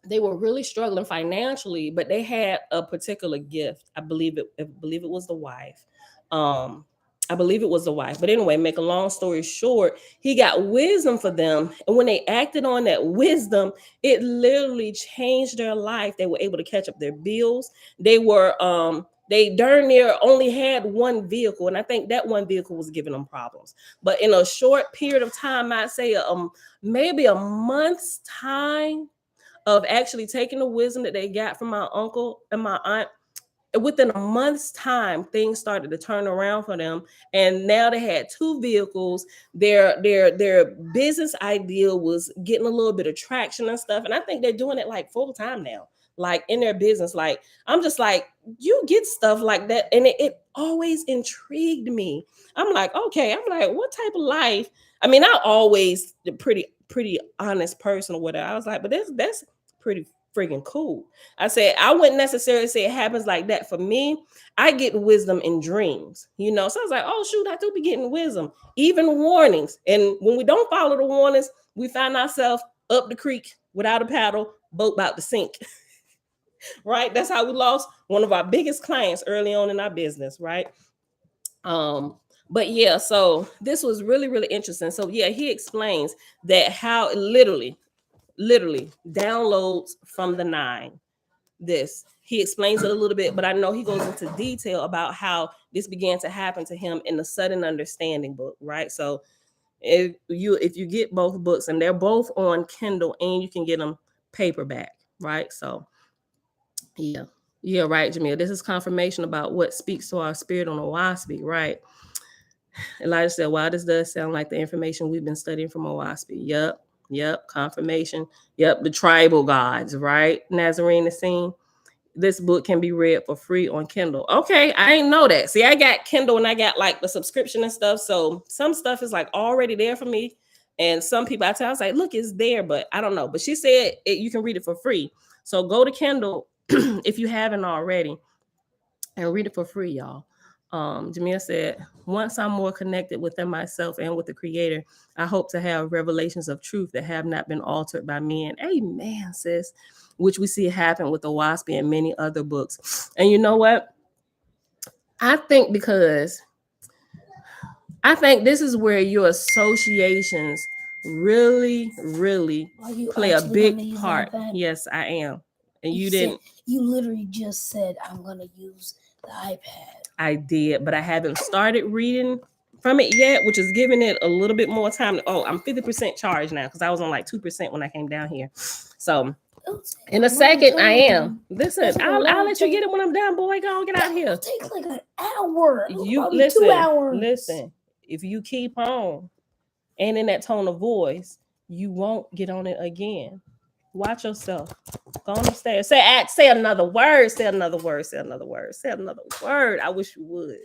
they were really struggling financially, but they had a particular gift. I believe it was the wife. Um, I believe it was the wife. But anyway, make a long story short, he got wisdom for them. And when they acted on that wisdom, it literally changed their life. They were able to catch up their bills. They darn near only had one vehicle. And I think that one vehicle was giving them problems. But in a short period of time, I'd say maybe a month's time of actually taking the wisdom that they got from my uncle and my aunt, within a month's time, things started to turn around for them, and now they had two vehicles. Their business idea was getting a little bit of traction and stuff, and I think they're doing it like full time now, like in their business. Like, I'm just like, you get stuff like that, and it always intrigued me. I'm like, okay, I'm like, what type of life? I mean, I always the pretty honest person or whatever. I was like, but that's pretty freaking cool. I said, I wouldn't necessarily say it happens like that for me. I get wisdom in dreams. So I was like, oh, shoot, I do be getting wisdom, even warnings. And when we don't follow the warnings, we find ourselves up the creek without a paddle, boat about to sink. Right? That's how we lost one of our biggest clients early on in our business, right? But yeah, so this was really, really interesting. So yeah, he explains that how it literally downloads from the nine. This he explains it a little bit, but I know he goes into detail about how this began to happen to him in the Sudden Understanding book, right? So if you get both books, and they're both on Kindle, and you can get them paperback, right? So yeah, right, Jamil. This is confirmation about what speaks to our spirit on Oahspe, right? Elijah said, wow, this does sound like the information we've been studying from Oahspe. Yep, confirmation. Yep, the tribal gods, right? Nazarene is seen. This book can be read for free on Kindle. Okay, I didn't know that. See, I got Kindle and I got like the subscription and stuff. So some stuff is like already there for me. And some people I was like, look, it's there, but I don't know. But she said you can read it for free. So go to Kindle if you haven't already and read it for free, y'all. Jamil said, once I'm more connected within myself and with the creator, I hope to have revelations of truth that have not been altered by men. Amen, sis. Which we see happen with the Oahspe and many other books. And you know what? I think this is where your associations really, really play a big part. Yes, I am. And you didn't. You literally just said, I'm going to use the iPad. I did, but I haven't started reading from it yet, which is giving it a little bit more time. I'm 50% charged now because I was on like 2% when I came down here. So in a second, I am. Listen, I'll let you get it when I'm done, boy. Go get out here. It'll take like an hour. You listen, 2 hours. Listen, if you keep on and in that tone of voice, you won't get on it again. Watch yourself. Go on upstairs. Say another word. Say another word. Say another word. Say another word. I wish you would.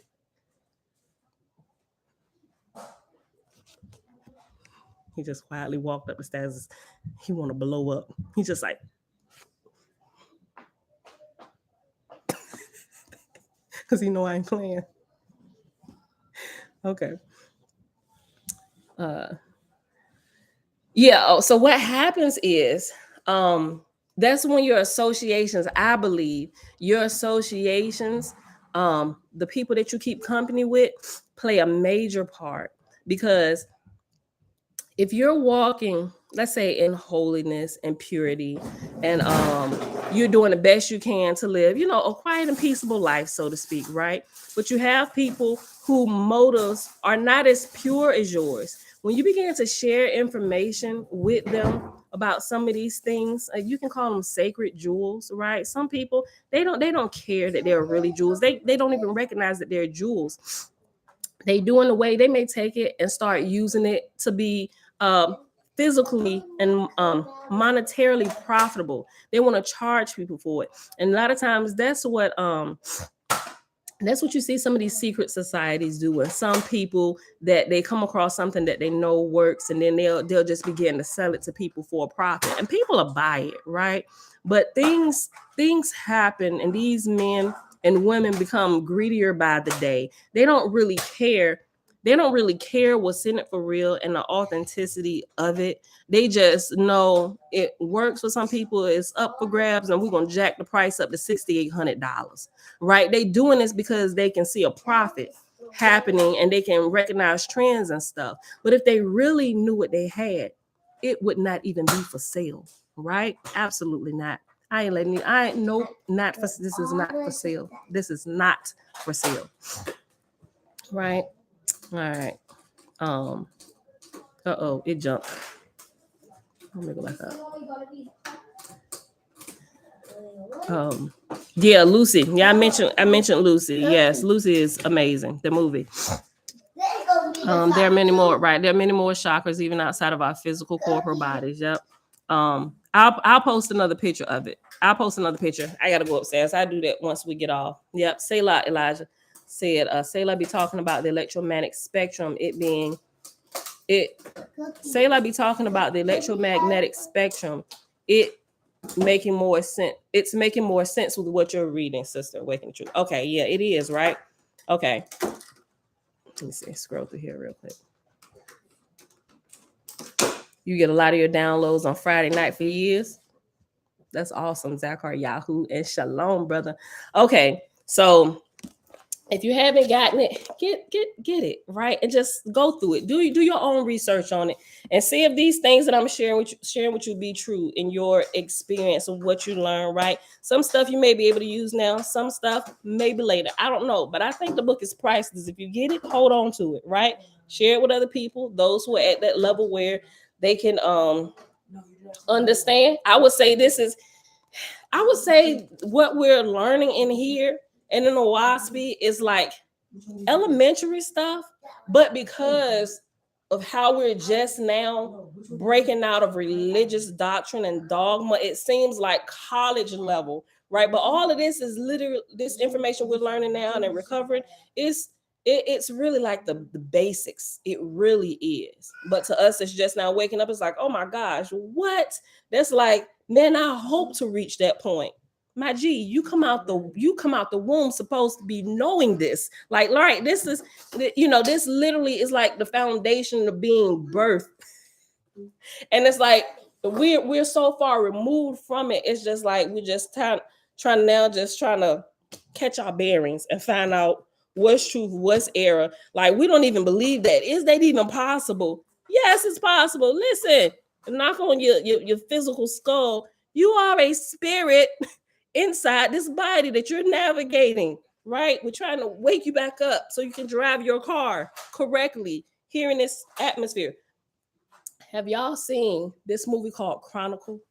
He just quietly walked up the stairs. He want to blow up. He's just like, because he know I ain't playing. Okay. Yeah. So what happens is, that's when your associations, I believe, your associations, the people that you keep company with, play a major part. Because if you're walking let's say in holiness and purity, and you're doing the best you can to live, you know, a quiet and peaceable life, so to speak, right? But you have people who motives are not as pure as yours. When you begin to share information with them about some of these things, you can call them sacred jewels, right? Some people, they don't care that they're really jewels. They don't even recognize that they're jewels. They do in a way they may take it and start using it to be physically and monetarily profitable. They want to charge people for it, and a lot of times that's what you see some of these secret societies do. And some people that they come across something that they know works, and then they'll just begin to sell it to people for a profit, and people will buy it, right? But things happen, and these men and women become greedier by the day. They don't really care. They don't really care what's in it for real and the authenticity of it. They just know it works for some people. It's up for grabs, and we're gonna jack the price up to $6,800, right? They doing this because they can see a profit happening and they can recognize trends and stuff. But if they really knew what they had, it would not even be for sale, right? Absolutely not. I ain't letting you. I ain't nope, not for. This is not for sale. This is not for sale, right? All right. Um. Oh, it jumped. Let me go back up. Yeah, Lucy. Yeah, I mentioned Lucy. Yes, Lucy is amazing. The movie. There are many more, right? There are many more chakras even outside of our physical corporal bodies. Yep. I'll post another picture of it. I'll post another picture. I gotta go upstairs. I do that once we get off. Yep. Selah Elijah said Selah be talking about the electromagnetic spectrum, Selah be talking about the electromagnetic spectrum. It making more sense. It's making more sense with what you're reading, sister. Awakening Truth. Okay, yeah, it is, right? Okay. Let me see. Scroll through here real quick. You get a lot of your downloads on Friday night for years. That's awesome, Zachar, Yahoo, and Shalom, brother. Okay, so if you haven't gotten it, get it, right, and just go through it. Do your own research on it and see if these things that I'm sharing with you be true in your experience of what you learn, right? Some stuff you may be able to use now, some stuff maybe later. I don't know, but I think the book is priceless. If you get it, hold on to it, right? Share it with other people, those who are at that level where they can understand. I would say what we're learning in here and in the Oahspe is like elementary stuff, but because of how we're just now breaking out of religious doctrine and dogma, it seems like college level, right? But all of this is literally this information we're learning now and recovering is it's really like the basics. It really is. But to us, it's just now waking up. It's like, oh my gosh, what? That's like, man, I hope to reach that point. My G, you come out the womb supposed to be knowing this. Like, right, this is, this literally is like the foundation of being birthed. And it's like we're so far removed from it. It's just like we're just trying to catch our bearings and find out what's truth, what's error. Like, we don't even believe that. Is that even possible? Yes, it's possible. Listen, knock on your physical skull. You are a spirit inside this body that you're navigating, right? We're trying to wake you back up so you can drive your car correctly here in this atmosphere. Have y'all seen this movie called Chronicle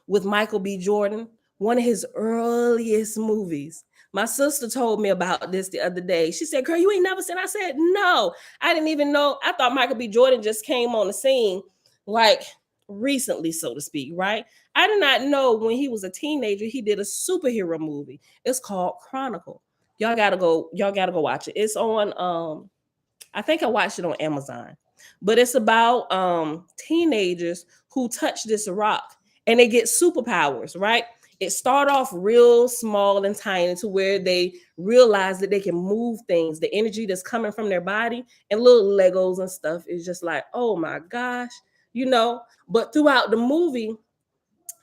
with Michael B. Jordan? One of his earliest movies. My sister told me about this the other day. She said, girl, you ain't never seen it. I said, no, I didn't even know. I thought Michael B. Jordan just came on the scene like recently, so to speak, right? I did not know when he was a teenager, he did a superhero movie. It's called Chronicle. Y'all gotta go watch it. It's on I think I watched it on Amazon. But it's about teenagers who touch this rock and they get superpowers, right? It start off real small and tiny to where they realize that they can move things, the energy that's coming from their body, and little Legos and stuff is just like, oh my gosh, But throughout the movie,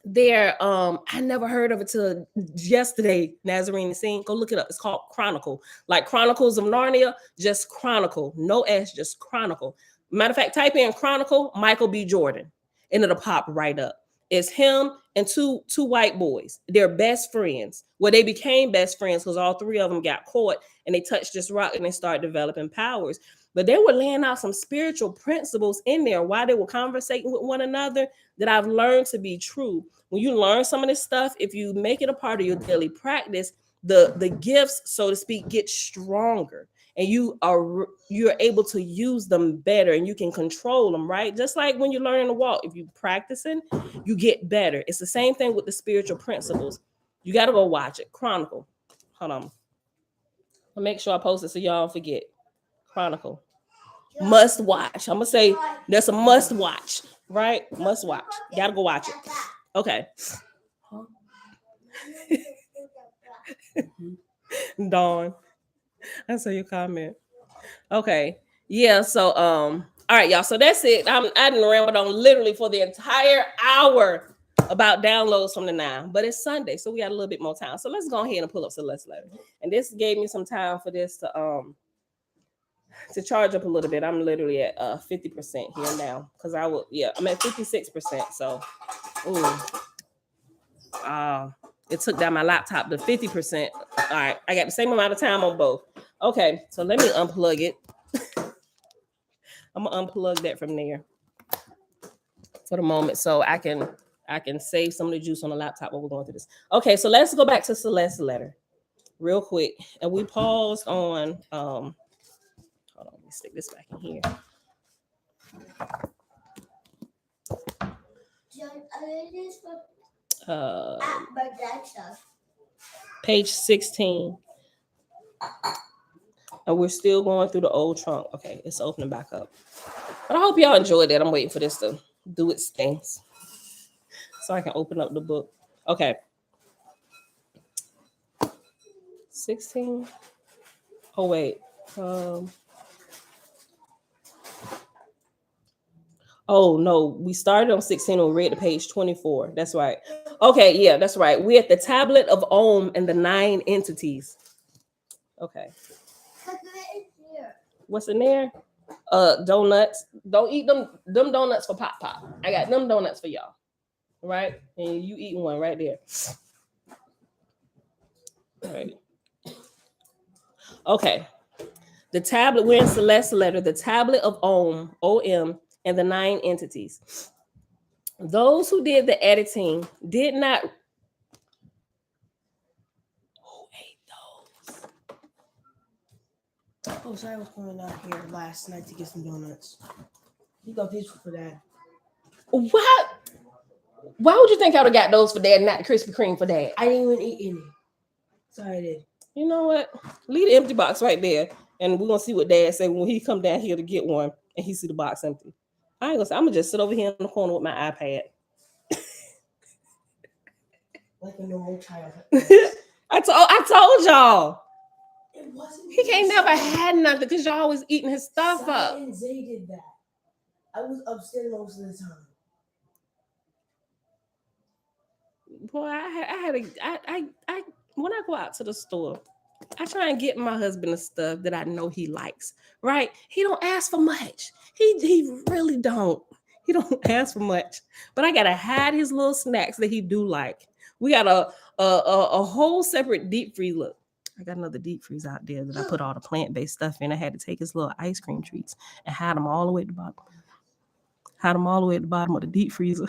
I never heard of it till yesterday. Nazarene scene, go look it up. It's called Chronicle, like Chronicles of Narnia, just Chronicle, no S, just Chronicle. Matter of fact, type in Chronicle Michael B. Jordan, and it'll pop right up. It's him and two white boys. They're best friends. Well, they became best friends because all three of them got caught and they touched this rock and they started developing powers. But they were laying out some spiritual principles in there while they were conversating with one another that I've learned to be true. When you learn some of this stuff, if you make it a part of your daily practice, the gifts, so to speak, get stronger, and you're able to use them better, and you can control them, right? Just like when you're learning to walk, if you're practicing, you get better. It's the same thing with the spiritual principles. You got to go watch it. Chronicle. Hold on. I'll make sure I post it so y'all don't forget. Chronicle. Must watch. I'm gonna say that's a must watch, right? Must watch. Gotta go watch it. Okay. Dawn, I saw your comment. Okay. Yeah. So all right, y'all. So that's it. I didn't ramble on literally for the entire hour about downloads from the 9, but it's Sunday, so we got a little bit more time. So let's go ahead and pull up Celeste letter. And this gave me some time for this to charge up a little bit. I'm literally at 50% here now because I'm at 56%. So it took down my laptop to 50%. All right, I got the same amount of time on both. Okay, so let me unplug it. I'm gonna unplug that from there for the moment so I can save some of the juice on the laptop while we're going through this. Okay, so let's go back to Celeste's letter real quick. And we paused on hold on, let me stick this back in here. Page 16. And we're still going through the old trunk. Okay, it's opening back up. But I hope y'all enjoyed that. I'm waiting for this to do its things so I can open up the book. Okay. 16. Oh, wait. Oh, no. We started on 16 and we read to page 24. That's right. Okay, yeah, that's right. We're at the tablet of Ohm and the 9 entities. Okay. What's in there? Donuts. Don't eat them donuts for Pop. I got them donuts for y'all. Right? And you eating one right there. All right. Okay. The tablet, we're in Celeste's letter, the tablet of Ohm, O-M, and the 9 entities. Those who did the editing did not. Who ate those? Oh, sorry, I was going out here last night to get some donuts. You got these for Dad. What? Why would you think I would have got those for Dad, not the Krispy Kreme for Dad? I didn't even eat any. Sorry, I did. You know what? Leave the empty box right there, and we're gonna see what Dad say when he come down here to get one, and he see the box empty. I ain't gonna say. I'm gonna just sit over here in the corner with my iPad. Like a normal child. I told y'all. It wasn't. He can't never had nothing because y'all always eating his stuff up. And Zay did that. I was upstairs most of the time. Boy, I when I go out to the store, I try and get my husband the stuff that I know he likes. Right? He don't ask for much. He really don't. He don't ask for much. But I gotta hide his little snacks that he do like. We got a whole separate deep freeze. Look, I got another deep freeze out there that I put all the plant-based stuff in. I had to take his little ice cream treats and hide them all the way at the bottom. Hide them all the way at the bottom of the deep freezer.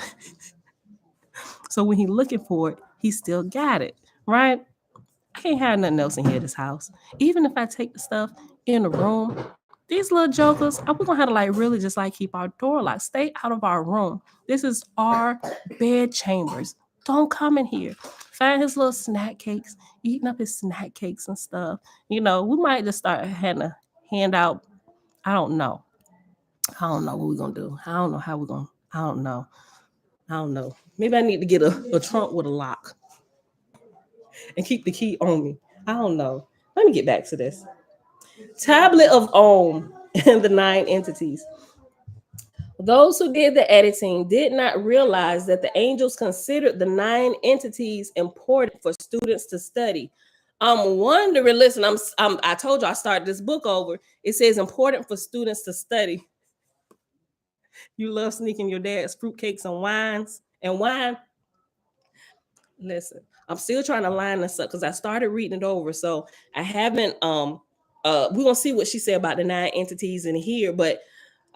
So when he's looking for it, he still got it, right? I can't have nothing else in here, this house. Even if I take the stuff in the room, these little jokers, we're gonna have to like really just like keep our door locked. Stay out of our room. This is our bed chambers. Don't come in here. Find his little snack cakes, eating up his snack cakes and stuff. You know, we might just start having to hand out. I don't know what we're gonna do. I don't know how we're gonna. I don't know. Maybe I need to get a trunk with a lock and keep the key on me. I don't know. Let me get back to this. Tablet of Ohm and the 9 entities. Those who did the editing did not realize that the angels considered the 9 entities important for students to study. I'm wondering, listen, I told you I started this book over. It says important for students to study. You love sneaking your dad's fruitcakes and wines and wine. Listen, I'm still trying to line this up because I started reading it over. So I haven't we're gonna see what she said about the 9 entities in here, but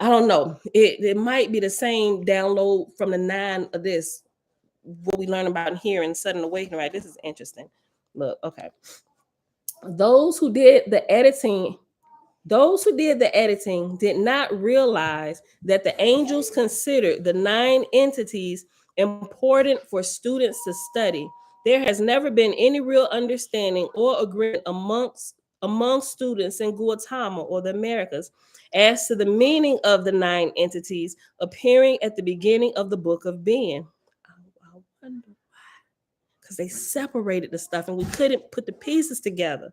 I don't know. It might be the same download from the 9 of this, what we learn about here in Sudden Awakening, right? This is interesting. Look, okay. Those who did the editing Those who did the editing did not realize that the angels considered the 9 entities important for students to study. There has never been any real understanding or agreement among students in Guatemala or the Americas as to the meaning of the 9 entities appearing at the beginning of the book of being. I wonder why. Because they separated the stuff and we couldn't put the pieces together.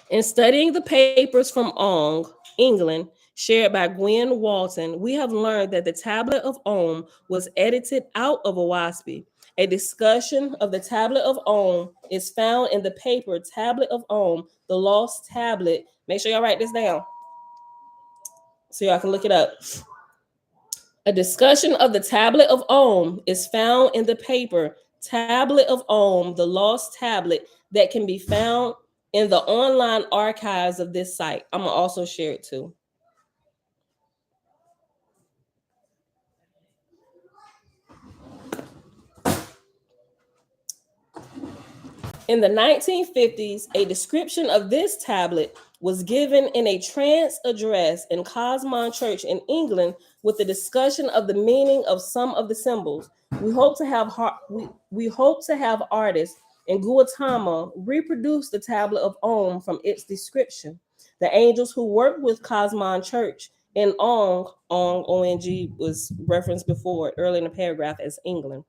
In studying the papers from Ong, England, shared by Gwen Walton, we have learned that the Tablet of Om was edited out of Oahspe. A discussion of the Tablet of Om is found in the paper Tablet of Om, the Lost Tablet. Make sure y'all write this down so y'all can look it up. A discussion of the Tablet of Om is found in the paper Tablet of Om, the Lost Tablet, that can be found in the online archives of this site. I'm gonna also share it too. In the 1950s, a description of this tablet was given in a trance address in Cosmon Church in England with the discussion of the meaning of some of the symbols. We hope to have artists in Guatemala reproduce the Tablet of Om from its description. The angels who worked with Cosmon Church in ONG was referenced before early in the paragraph as England.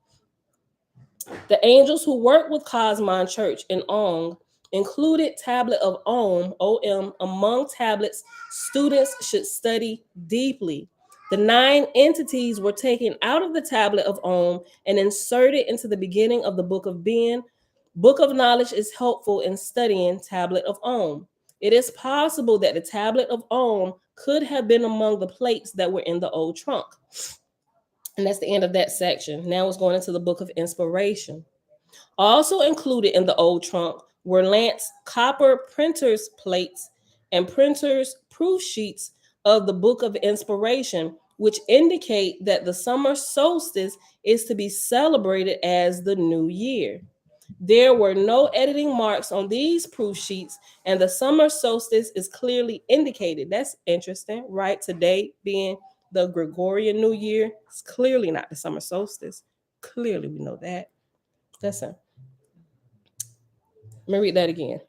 The angels who worked with Cosmon Church in Ong included Tablet of Om, OM, among tablets students should study deeply. The 9 entities were taken out of the Tablet of Om and inserted into the beginning of the Book of Being. Book of Knowledge is helpful in studying Tablet of Om. It is possible that the Tablet of Om could have been among the plates that were in the old trunk. And that's the end of that section. Now it's going into the Book of Inspiration. Also included in the old trunk were Lance copper printer's plates and printer's proof sheets of the Book of Inspiration, which indicate that the summer solstice is to be celebrated as the new year. There were no editing marks on these proof sheets, and the summer solstice is clearly indicated. That's interesting, right? Today being the Gregorian New Year, it's clearly not the summer solstice. Clearly, we know that. Listen, let me read that again.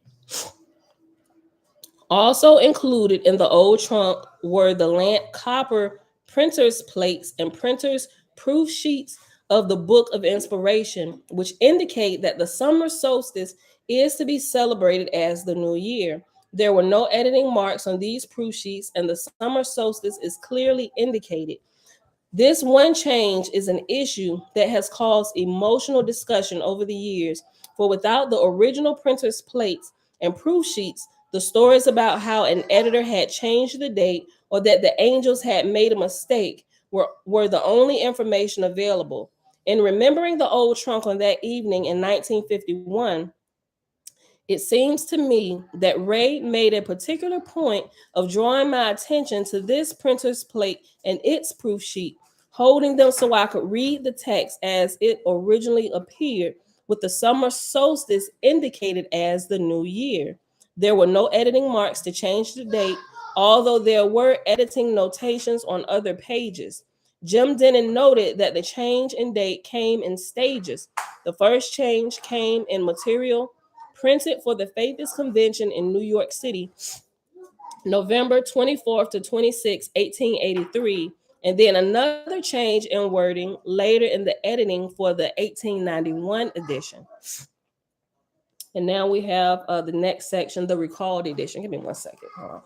Also included in the old trunk were the Lant copper printer's plates and printer's proof sheets of the Book of Inspiration, which indicate that the summer solstice is to be celebrated as the new year. There were no editing marks on these proof sheets, and the summer solstice is clearly indicated. This one change is an issue that has caused emotional discussion over the years, for without the original printer's plates and proof sheets, the stories about how an editor had changed the date or that the angels had made a mistake were the only information available. In remembering the old trunk on that evening in 1951, it seems to me that Ray made a particular point of drawing my attention to this printer's plate and its proof sheet, holding them so I could read the text as it originally appeared, with the summer solstice indicated as the new year. There were no editing marks to change the date, although there were editing notations on other pages. Jim Denon noted that the change in date came in stages. The first change came in material printed for the Faithist Convention in New York City, November 24th to 26, 1883, and then another change in wording later in the editing for the 1891 edition. And now we have the next section, the recalled edition. Give me 1 second. Hold on.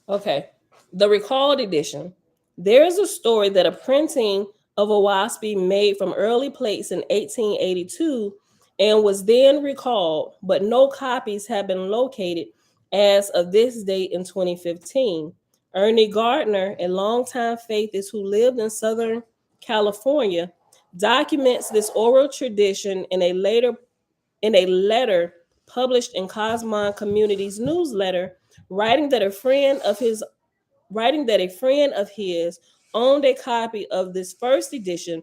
Okay, The recalled edition. There is a story that a printing of Oahspe made from early plates in 1882 and was then recalled, but no copies have been located as of this date in 2015. Ernie Gardner, a longtime faithist who lived in Southern California, documents this oral tradition in a letter published in Cosmon Community's newsletter, writing that a friend of his owned a copy of this first edition,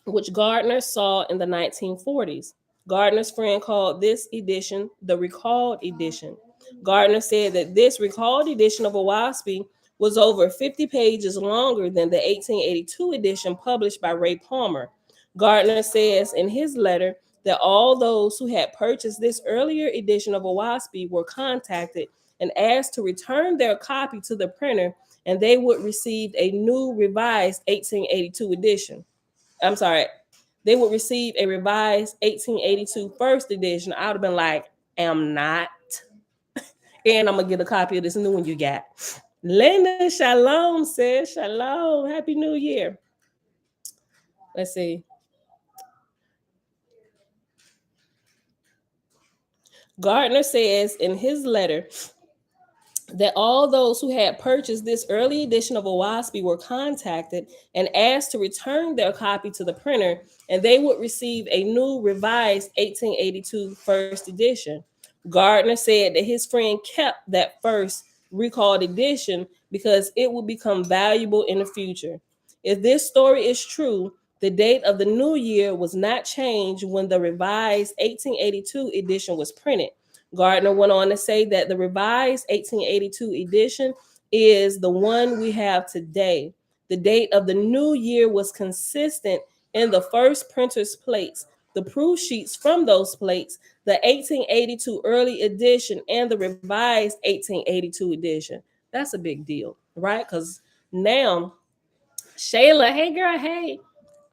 which Gardner saw in the 1940s. Gardner's friend called this edition the recalled edition. Gardner said that this recalled edition of Oahspe was over 50 pages longer than the 1882 edition published by Ray Palmer. Gardner says in his letter that all those who had purchased this earlier edition of Oahspe were contacted and asked to return their copy to the printer, and they would receive a new revised 1882 edition. I'm sorry, they would receive a revised 1882 first edition. I would have been like, am not. And I'm going to get a copy of this new one you got. Linda Shalom says, Shalom, Happy New Year. Let's see. Gardner says in his letter that all those who had purchased this early edition of Oahspe were contacted and asked to return their copy to the printer, and they would receive a new revised 1882 first edition. Gardner said that his friend kept that first recalled edition because it would become valuable in the future. If this story is true, the date of the new year was not changed when the revised 1882 edition was printed. Gardner went on to say that the revised 1882 edition is the one we have today. The date of the new year was consistent in the first printer's plates, the proof sheets from those plates, the 1882 early edition, and the revised 1882 edition. That's a big deal, right? Because now, Shayla, hey girl, hey,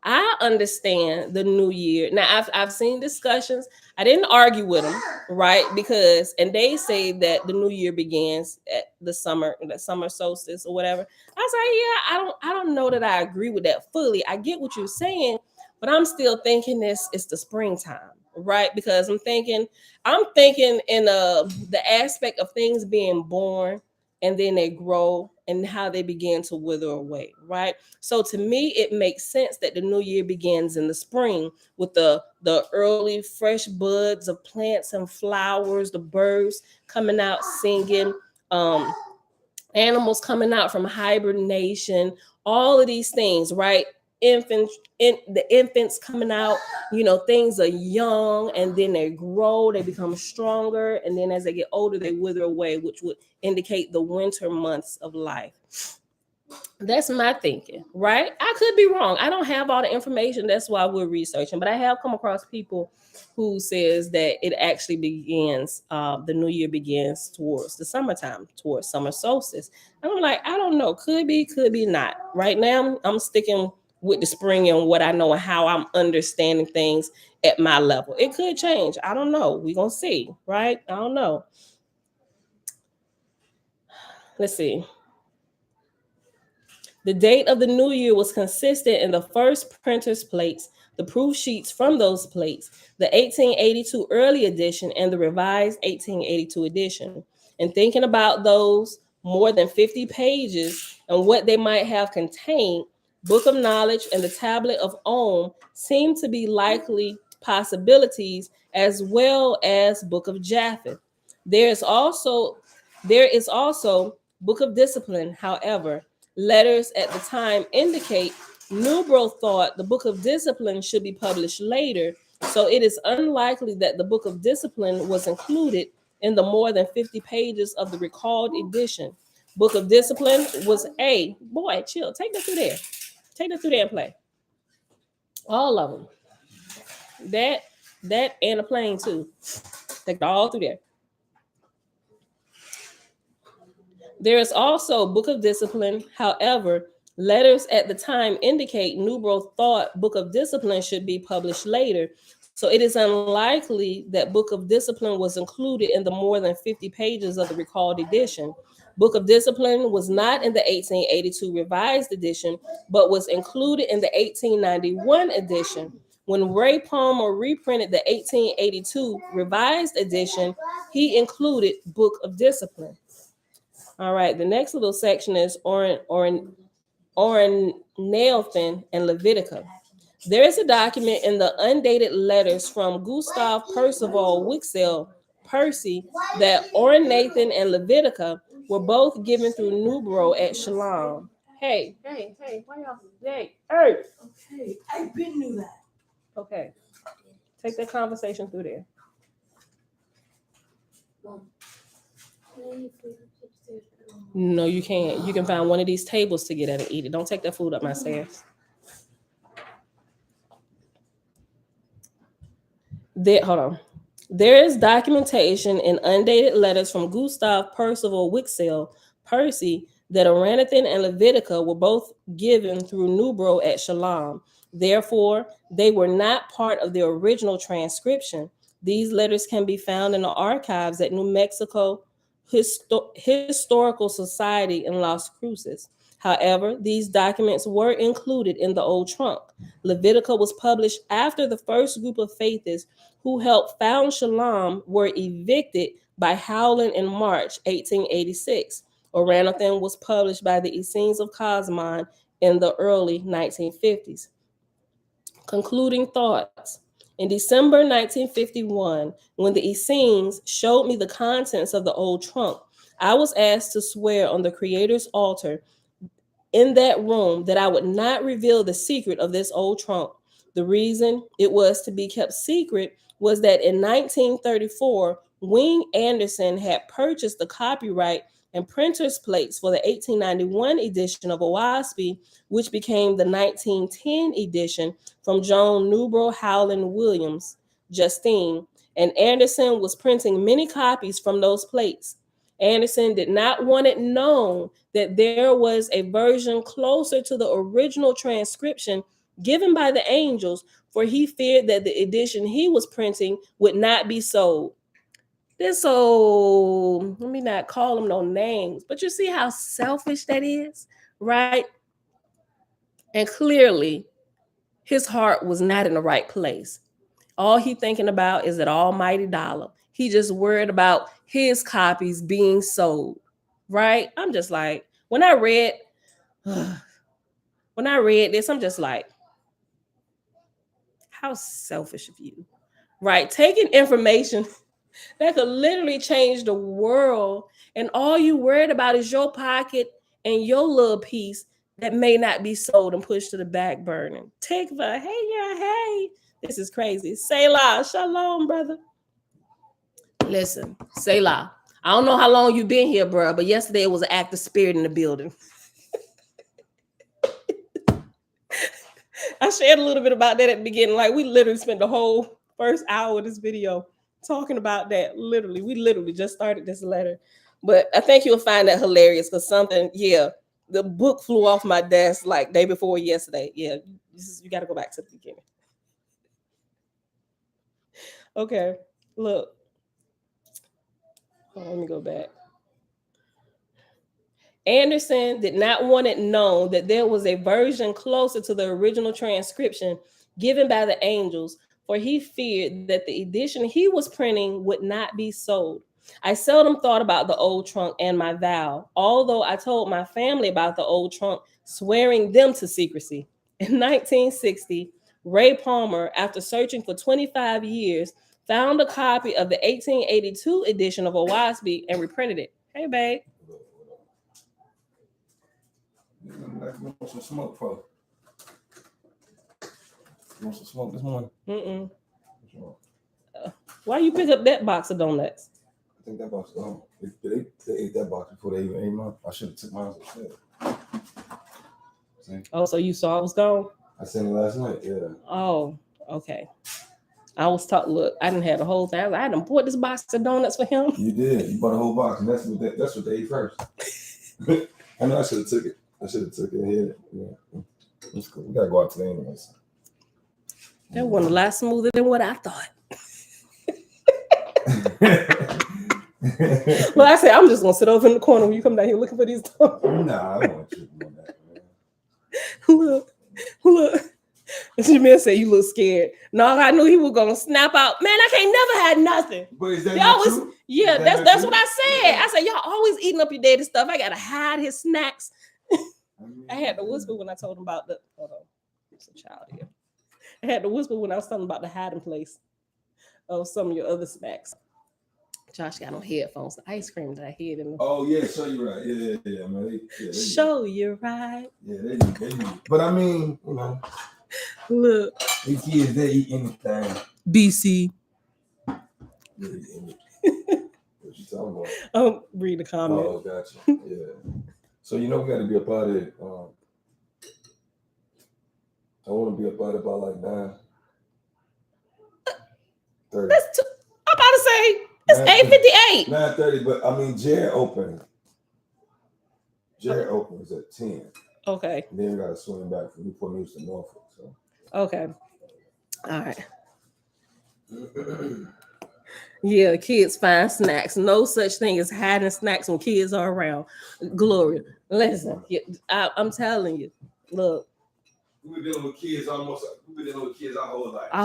I understand the new year. Now, I've seen discussions. I didn't argue with them, right? Because and they say that the new year begins at the summer solstice or whatever. I was like, yeah, I don't know that I agree with that fully. I get what you're saying, but I'm still thinking it's the springtime, right? Because I'm thinking in the aspect of things being born and then they grow and how they begin to wither away, right? So to me, it makes sense that the new year begins in the spring with the early fresh buds of plants and flowers, the birds coming out singing, animals coming out from hibernation, all of these things, right? The infants coming out, things are young and then they grow, they become stronger, and then as they get older, they wither away, which would indicate the winter months of life. That's my thinking, right? I could be wrong. I don't have all the information. That's why we're researching. But I have come across people who says that it actually begins, the new year begins towards the summertime, towards summer solstice. And I'm like, I don't know. Could be not. Right now, I'm sticking with the spring and what I know and how I'm understanding things at my level. It could change. I don't know. We're going to see, right? I don't know. Let's see. The date of the new year was consistent in the first printer's plates, the proof sheets from those plates, the 1882 early edition, and the revised 1882 edition. And thinking about those more than 50 pages and what they might have contained, Book of Knowledge and the Tablet of Om seem to be likely possibilities, as well as Book of Japheth. There is also Book of Discipline, however. Letters at the time indicate Nubro thought the Book of Discipline should be published later, so it is unlikely that the Book of Discipline was included in the more than 50 pages of the recalled edition. Book of Discipline was boy, chill, take that through there. Take that through there and play. All of them. That and a plane too. Take it all through there. There is also Book of Discipline. However, letters at the time indicate Nubro thought Book of Discipline should be published later, So it is unlikely that Book of Discipline was included in the more than 50 pages of the recalled edition. Book of Discipline was not in the 1882 revised edition, but was included in the 1891 edition. When Ray Palmer reprinted the 1882 revised edition, he included Book of Discipline. All right, the next little section is Nathan and Levitica. There is a document in the undated letters from Gustav Percival Wixell Percy that Nathan and Levitica were both given through Nubro at Shalom. Hey, why y'all? Hey. Okay, I've been knew that. Okay, take that conversation through there. No, you can't. You can find one of these tables to get at and eat it. Don't take that food up my stairs. Hold on. There is documentation in undated letters from Gustav Percival Wixell Percy that Oranathan and Levitica were both given through Nubro at Shalom. Therefore, they were not part of the original transcription. These letters can be found in the archives at New Mexico Historical Society in Las Cruces. However, these documents were included in the old trunk. Levitica was published after the first group of Faithists who helped found Shalom were evicted by Howland in March 1886. Oranathan was published by the Essenes of Cosmon in the early 1950s. Concluding thoughts. In December 1951, when the Essenes showed me the contents of the old trunk, I was asked to swear on the Creator's altar in that room that I would not reveal the secret of this old trunk. The reason it was to be kept secret was that in 1934, Wing Anderson had purchased the copyright and printer's plates for the 1891 edition of Oahspe, which became the 1910 edition from Joan Nubro Howland Williams, Justine, and Anderson was printing many copies from those plates. Anderson did not want it known that there was a version closer to the original transcription given by the angels, for he feared that the edition he was printing would not be sold. This old, let me not call him no names, but you see how selfish that is, right? And clearly, his heart was not in the right place. All he thinking about is that almighty dollar. He just worried about his copies being sold, right? I'm just like, when I read this, I'm just like, how selfish of you, right? Taking information that could literally change the world, and all you worried about is your pocket and your little piece that may not be sold and pushed to the back burner. Tikva, hey, this is crazy. Selah, shalom, brother. Listen, Selah. I don't know how long you've been here, bro, but yesterday it was an active spirit in the building. I shared a little bit about that at the beginning. Like, we literally spent the whole first hour of this video talking about that. We literally just started this letter. But I think you'll find that hilarious because the book flew off my desk like day before yesterday. Yeah, you got to go back to the beginning. Okay, look. Let me go back. Anderson did not want it known that there was a version closer to the original transcription given by the angels, for he feared that the edition he was printing would not be sold. I seldom thought about the old trunk and my vow, although I told my family about the old trunk, swearing them to secrecy. In 1960, Ray Palmer, after searching for 25 years, found a copy of the 1882 edition of Oahspe and reprinted it. Hey, babe. You want some smoke, for? You want some smoke this morning? Why you pick up that box of donuts? I think that box. They ate that box before they even ate mine. I should have took mine instead. Oh, so you saw it was gone? I seen it last night. Yeah. Oh, okay. I was talking. Look, I didn't have the whole thing. I done bought this box of donuts for him. You did. You bought a whole box, and that's what they ate first. I know I should have took it. I should have took it ahead. Yeah. It's cool. We gotta go out today anyways. That went a lot smoother than what I thought. Well, I said I'm just gonna sit over in the corner when you come down here looking for these toys. Nah, I want you on that, man. Look. Jamil said you look scared. No, I knew he was gonna snap out. Man, I can't never had nothing. But is that They not always, true? yeah, Is that that's not that's true? what I said. I said y'all always eating up your daddy's stuff. I gotta hide his snacks. I had to whisper when I told him about the. Hold on, it's a child here. I had to whisper when I was talking about the hiding place of some of your other snacks. Josh got on headphones. The ice cream that I hid in the. Oh yeah, show you right. Yeah, man. They Show you right. Yeah, they. But I mean, you know, Look, these kids they eat anything. BC. They eat anything. What you talking about? Oh, read the comment. Oh, gotcha. Yeah. So you know we got to be up out of it. I want to be up out of it by like 9:30. That's I'm about to say it's 8:58. 9:30, but I mean Jared opens at 10. Okay. And then we gotta swing back from Newport News to Norfolk. So Okay. All right. Yeah, kids find snacks. No such thing as hiding snacks when kids are around. Gloria, listen, I'm telling you. Look, we've been dealing with kids our whole life. Our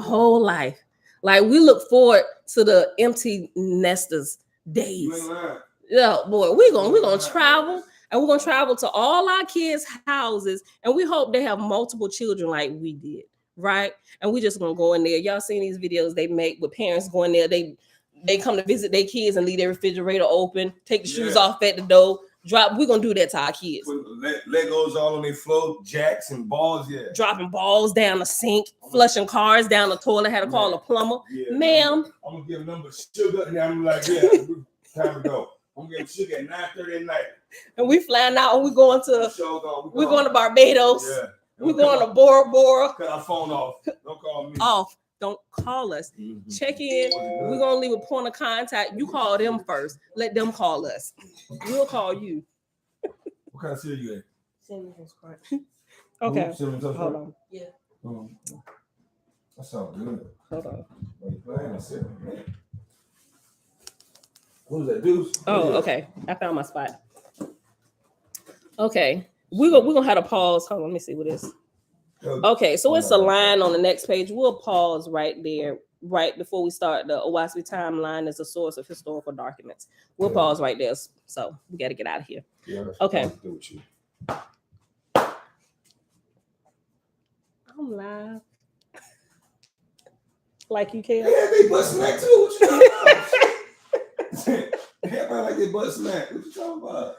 whole life. Like we look forward to the empty nesters days. You ain't lying. Yeah, boy, we're gonna travel. And we're gonna travel to all our kids' houses, and we hope they have multiple children like we did, right? And we just gonna go in there. Y'all seen these videos they make with parents going there. They come to visit their kids and leave their refrigerator open, take the shoes off at the door, drop. We're gonna do that to our kids. Put Legos all on their floor, jacks and balls, dropping balls down the sink, flushing cars down the toilet. Had to call a plumber, ma'am. I'm gonna give a number sugar, and I'm like, time to go. I'm gonna give sugar at 9:30 at night. And we flying out and we going to Barbados. Yeah. We're going to Bora Bora. Cut our phone off. Don't call me. Off. Don't call us. Mm-hmm. Check in. We're gonna leave a point of contact. You call them first. Let them call us. We'll call you. What kind of cereal you at? Cinnamon Toast Crunch. Okay. Cinnamon Toast Crunch? Hold on. Yeah. That sounds good. Hold on. Are you playing or cinnamon, man? Who's that, Deuce? Oh, okay. I found my spot. Okay. We're gonna have to pause. Hold on, let me see what it is. Okay, so it's a line on the next page. We'll pause right there, right before we start. The Oahspe timeline is a source of historical documents. We'll pause right there. So we got to get out of here. Yeah, okay. I'm live. Like you can. Yeah, they butt smack too. What you talking about? Everybody like they butt smack. What you talking about?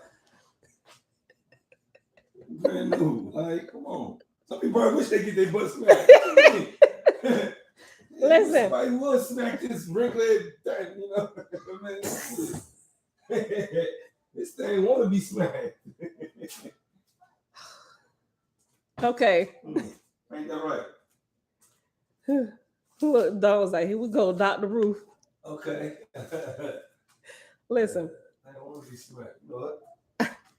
Brand new. Like, come on. Some people wish they get their butt smacked. Listen. Somebody will smack this wrinkly thing, you know. Man, this thing want to be smacked. Okay. Ain't that right? Look, Don was like, here we go, Dr. Ruth. Okay. Listen. I don't want to be smacked. You know what?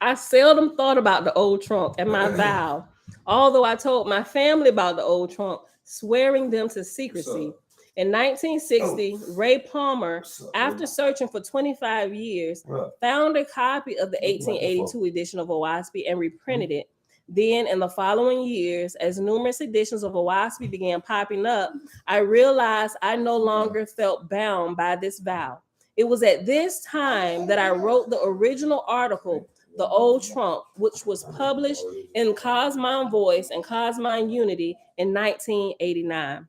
I seldom thought about the old trunk and my vow, although I told my family about the old trunk, swearing them to secrecy. In 1960, Ray Palmer, after searching for 25 years, found a copy of the 1882 edition of Oahspe and reprinted it. Then, in the following years, as numerous editions of Oahspe began popping up, I realized I no longer felt bound by this vow. It was at this time that I wrote the original article, The Old Trunk, which was published in Cosmine Voice and Cosmine Unity in 1989.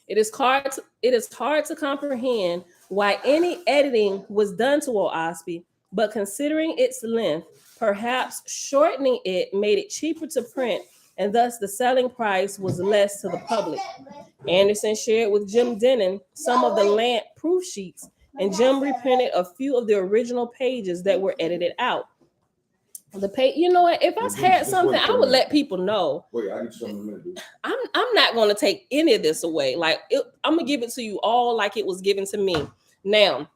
It is hard to comprehend why any editing was done to Oahspe, but considering its length, perhaps shortening it made it cheaper to print, and thus the selling price was less to the public. Anderson shared with Jim Denon some of the Lant proof sheets, and Jim reprinted a few of the original pages that were edited out. The page, you know what? If I had something, I would let people know. Wait, I get something in a minute, dude. I'm not going to take any of this away. I'm gonna give it to you all like it was given to me. Now,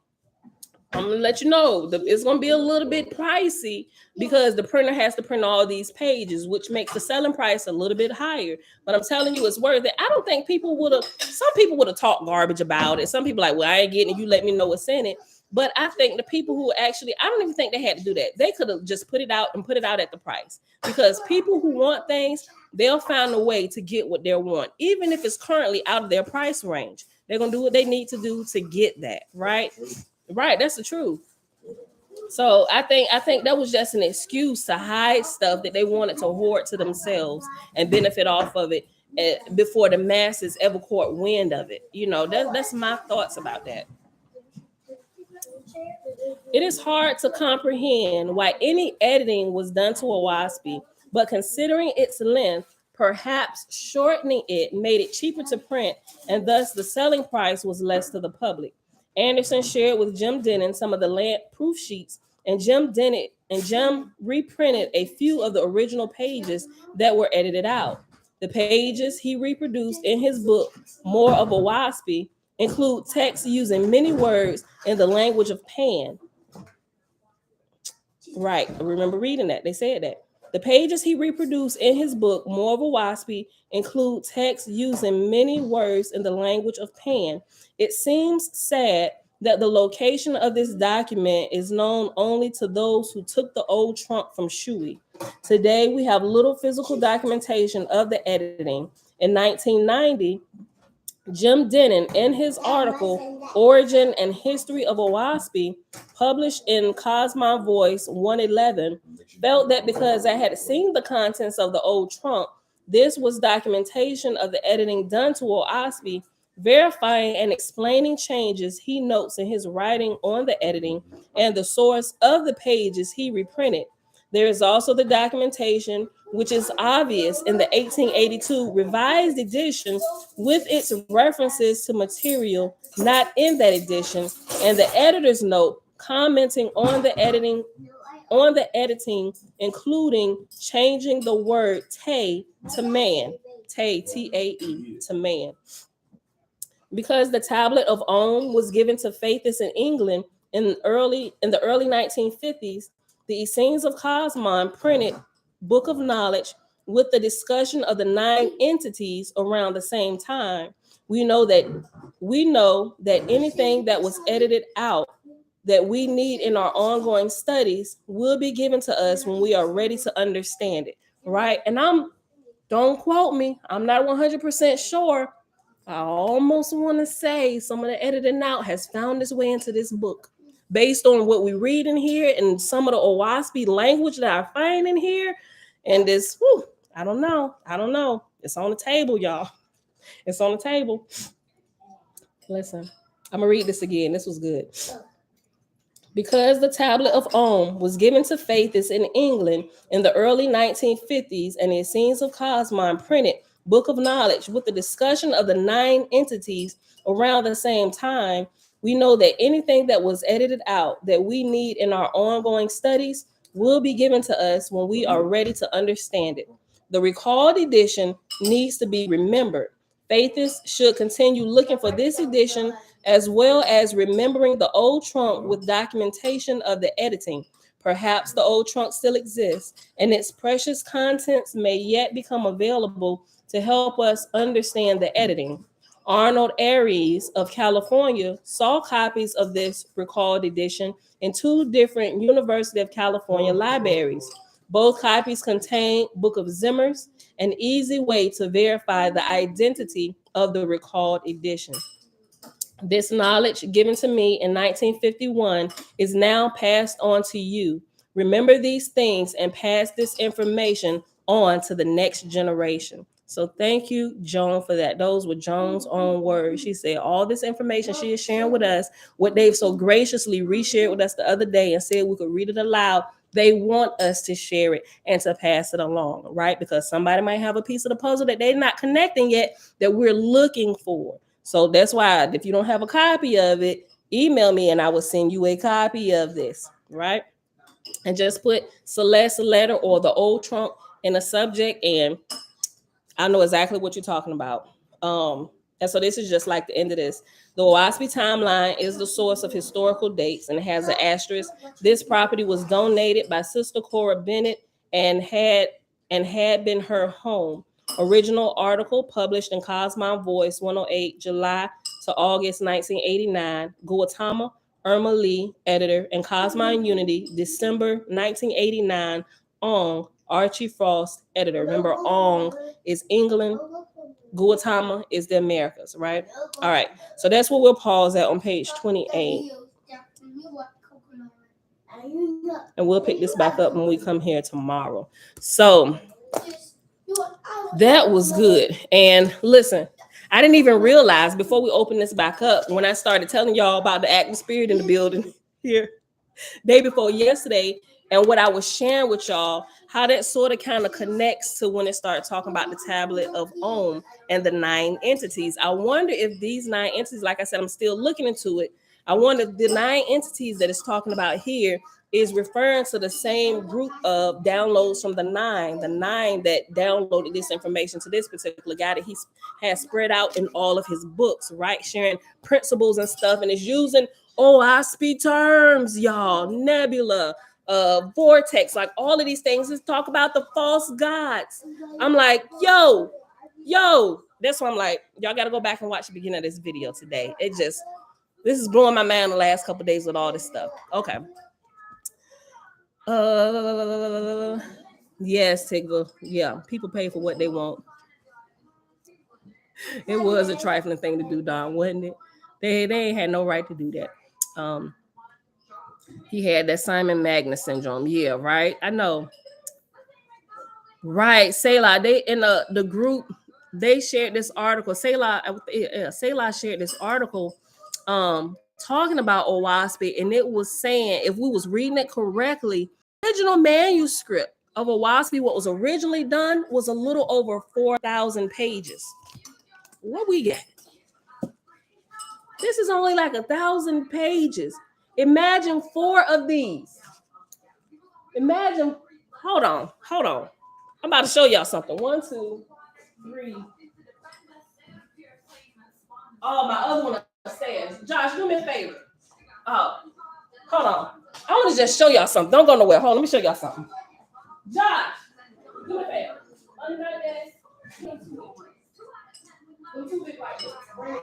I'm gonna let you know it's gonna be a little bit pricey because the printer has to print all these pages, which makes the selling price a little bit higher. But I'm telling you, it's worth it. I don't think people would have. Some people would have talked garbage about it. Some people like, well, I ain't getting it. You let me know what's in it. But I think the people who actually, I don't even think they had to do that. They could have just put it out and put it out at the price, because people who want things, they'll find a way to get what they want, even if it's currently out of their price range. They're gonna do what they need to do to get that, right? Right, that's the truth. So I think that was just an excuse to hide stuff that they wanted to hoard to themselves and benefit off of it, before the masses ever caught wind of it. That's my thoughts about that. It is hard to comprehend why any editing was done to Oahspe, but considering its length, perhaps shortening it made it cheaper to print, and thus the selling price was less to the public. Anderson shared with Jim Denton some of the land proof sheets, and Jim reprinted a few of the original pages that were edited out. The pages he reproduced in his book, More of Oahspe, include text using many words in the language of Pan. Right. I remember reading that. They said that. The pages he reproduced in his book, More of Oahspe, include text using many words in the language of Pan. It seems sad that the location of this document is known only to those who took the old trunk from Shuey. Today, we have little physical documentation of the editing. In 1990, Jim Denton, in his article, Origin and History of Oahspe, published in Cosmo Voice 111, felt that because I had seen the contents of the old trunk, this was documentation of the editing done to Oahspe, verifying and explaining changes he notes in his writing on the editing and the source of the pages he reprinted. There is also the documentation, which is obvious in the 1882 revised edition, with its references to material not in that edition, and the editor's note commenting on the editing, including changing the word "tay" to "man," "tay" T-A-E to "man." Because the tablet of Ohm was given to Faithists in England in the early 1950s, the Essenes of Cosmon printed Book of Knowledge with the discussion of the 9 entities around the same time. We know that anything that was edited out that we need in our ongoing studies will be given to us when we are ready to understand it, right? And don't quote me, I'm not 100% sure. I almost want to say some of the editing out has found its way into this book based on what we read in here and some of the Oahspe language that I find in here. And this, I don't know. It's on the table, y'all. It's on the table. Listen, I'm going to read this again. This was good. Because the tablet of Ohm was given to Faithists in England in the early 1950s, and the Essenes of Cosmon printed Book of Knowledge with the discussion of the 9 entities around the same time, we know that anything that was edited out that we need in our ongoing studies will be given to us when we are ready to understand it. The recalled edition needs to be remembered. Faithists should continue looking for this edition, as well as remembering the old trunk with documentation of the editing. Perhaps the old trunk still exists, and its precious contents may yet become available to help us understand the editing. Arnold Aries of California saw copies of this recalled edition in 2 different University of California libraries. Both copies contain Book of Zimmers, an easy way to verify the identity of the recalled edition. This knowledge given to me in 1951 is now passed on to you. Remember these things and pass this information on to the next generation. So thank you, Joan, for that. Those were Joan's own words. She said all this information she is sharing with us, what they've so graciously reshared with us the other day and said we could read it aloud. They want us to share it and to pass it along, right? Because somebody might have a piece of the puzzle that they're not connecting yet that we're looking for. So that's why if you don't have a copy of it, email me and I will send you a copy of this, right? And just put Celeste letter or the old trunk in a subject, and I know exactly what you're talking about. And so this is just like the end of this. The Oahspe timeline is the source of historical dates and it has an asterisk. This property was donated by Sister Cora Bennett and had been her home. Original article published in Cosmon Voice 108 July to August 1989. Gautama Irma Lee, editor, and Cosmon Unity, December 1989. Ong Archie Frost, editor. Remember, Ong is England, Gautama is the Americas, right? All right. So that's what we'll pause at on page 28. And we'll pick this back up when we come here tomorrow. So that was good. And listen, I didn't even realize before we open this back up, when I started telling y'all about the active spirit in the building here, day before yesterday, and what I was sharing with y'all, how that sort of kind of connects to when it started talking about the tablet of Om and the 9 entities. I wonder if these 9 entities, like I said, I'm still looking into it. I wonder if the 9 entities that it's talking about here is referring to the same group of downloads from the 9 that downloaded this information to this particular guy that he has spread out in all of his books, right? Sharing principles and stuff, and is using Oahspe terms, y'all, nebula, vortex, like all of these things. Let's talk about the false gods. I'm like, yo, that's why I'm like, y'all got to go back and watch the beginning of this video today. This is blowing my mind the last couple days with all this stuff. Okay. Yes, Tigger. Yeah, people pay for what they want. It was a trifling thing to do, Don, wasn't it? They ain't had no right to do that. He had that Simon Magnus syndrome. Yeah, right. I know. Right, Selah. They in the group, they shared this article. Selah shared this article, talking about Oahspe, and it was saying, if we was reading it correctly, original manuscript of Oahspe, what was originally done, was a little over 4,000 pages. What we get? This is only like 1,000 pages. Imagine 4 of these. Imagine. Hold on. I'm about to show y'all something. 1, 2, 3. Oh, my other one upstairs. Josh, do me a favor. Oh, hold on. I want to just show y'all something. Don't go nowhere. Hold on, let me show y'all something. Josh, do me a favor. Unwrite that. Too big like this. Bring it.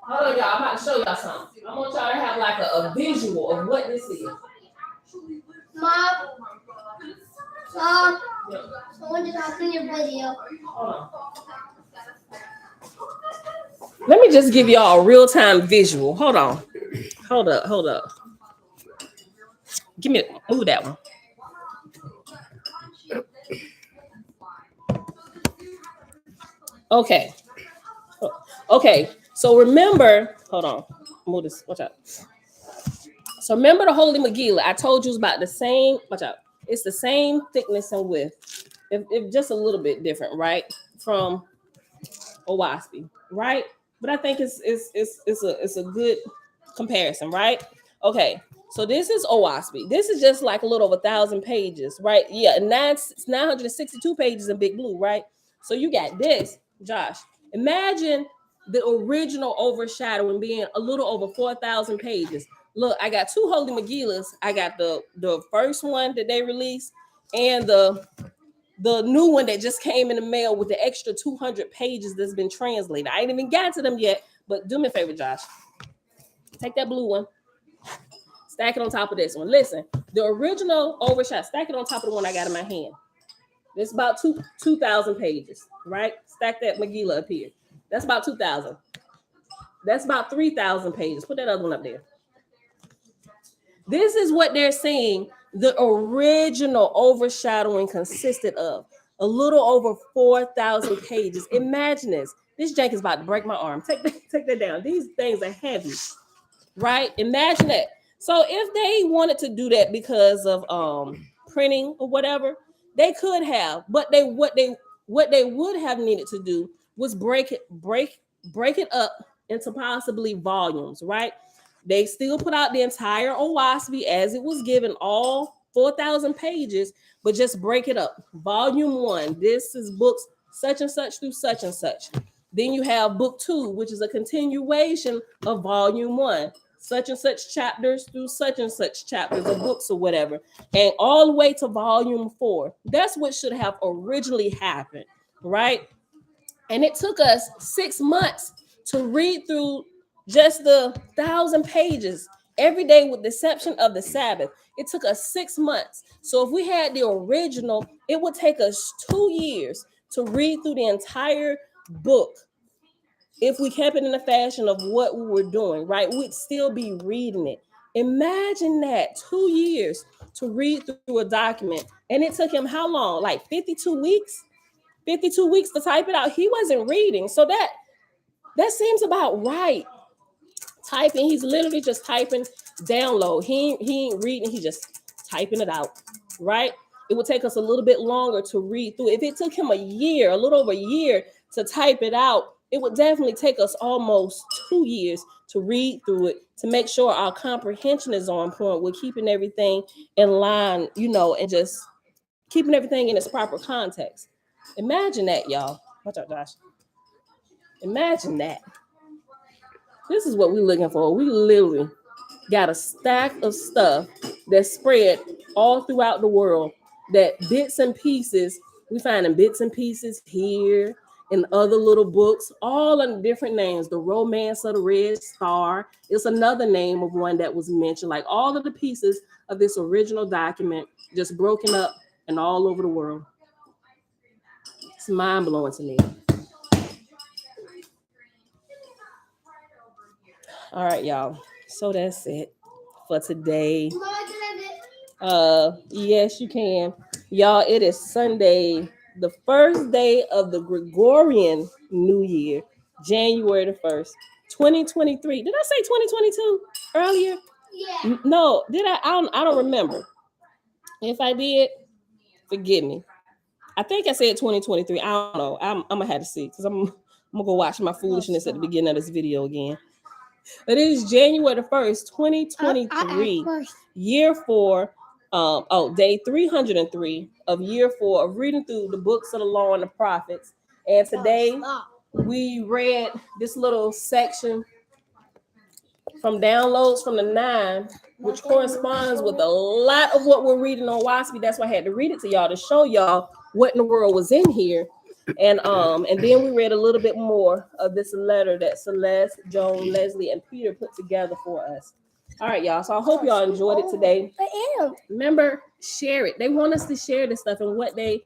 Hold on, y'all. I'm about to show y'all something. I want y'all to have like a visual of what this is. Mom, someone just asked in your video. Hold on. Let me just give y'all a real-time visual. Hold on. Hold up. Move that one. Okay. So remember, hold on. Move this. Watch out. So remember the Holy Megillah. I told you it's about the same. Watch out. It's the same thickness and width, if just a little bit different, right? From Oahspe, right? But I think it's a good comparison, right? Okay. So this is Oahspe. This is just like a little over 1,000 pages, right? Yeah, and it's 962 pages in Big Blue, right? So you got this, Josh. Imagine the original overshadowing being a little over 4,000 pages. Look, I got 2 Holy Megillahs. I got the first one that they released and the new one that just came in the mail with the extra 200 pages that's been translated. I ain't even got to them yet, but do me a favor, Josh. Take that blue one. Stack it on top of this one. Listen, the original overshot, stack it on top of the one I got in my hand. It's about 2,000 pages, right? Stack that Megillah up here. That's about 2,000. That's about 3,000 pages. Put that other one up there. This is what they're saying the original overshadowing consisted of. A little over 4,000 pages. Imagine this. This jank is about to break my arm. Take that down. These things are heavy, right? Imagine that. So if they wanted to do that because of printing or whatever, They could have, but they would have needed to do was break it up into possibly volumes, right? They still put out the entire Oahspe as it was given, all 4,000 pages, but just break it up. Volume 1, this is books such and such through such and such. Then you have book 2, which is a continuation of volume 1, such and such chapters through such and such chapters of books or whatever, and all the way to volume 4. That's what should have originally happened, right? And it took us 6 months to read through just the 1,000 pages every day, with the exception of the Sabbath. It took us 6 months. So if we had the original, it would take us 2 years to read through the entire book. If we kept it in the fashion of what we were doing, right, we'd still be reading it. Imagine that, 2 years to read through a document. And it took him how long? Like 52 weeks? 52 weeks to type it out. He wasn't reading. So that seems about right. Typing, he's literally just typing download. He ain't reading, he just typing it out, right? It would take us a little bit longer to read through. If it took him a year, a little over a year to type it out, it would definitely take us almost 2 years to read through it, to make sure our comprehension is on point. We're keeping everything in line, and just keeping everything in its proper context. Imagine that, y'all. Watch out, Josh. Imagine that. This is what we're looking for. We literally got a stack of stuff that's spread all throughout the world, that bits and pieces, we find in bits and pieces here, in other little books, all under different names. The Romance of the Red Star is another name of one that was mentioned. Like, all of the pieces of this original document just broken up and all over the world. It's mind-blowing to me. All right, y'all. So that's it for today. Yes, you can. Y'all, it is Sunday, the first day of the Gregorian New Year, January the 1st, 2023. Did I say 2022 earlier? Yeah. No, did I? I don't remember. If I did, forgive me. I think I said 2023. I don't know. I'm gonna have to see, because I'm gonna go watch my foolishness at the beginning of this video again. It is January the 1st, 2023, year 4, day 303 of year 4 of reading through the books of the law and the prophets. And today we read this little section from downloads from the 9, which corresponds with a lot of what we're reading on Oahspe. That's why I had to read it to y'all, to show y'all what in the world was in here. And then we read a little bit more of this letter that Celeste, Joan, Leslie, and Peter put together for us. All right, y'all. So I hope y'all enjoyed it today. Remember, share it. They want us to share this stuff and what they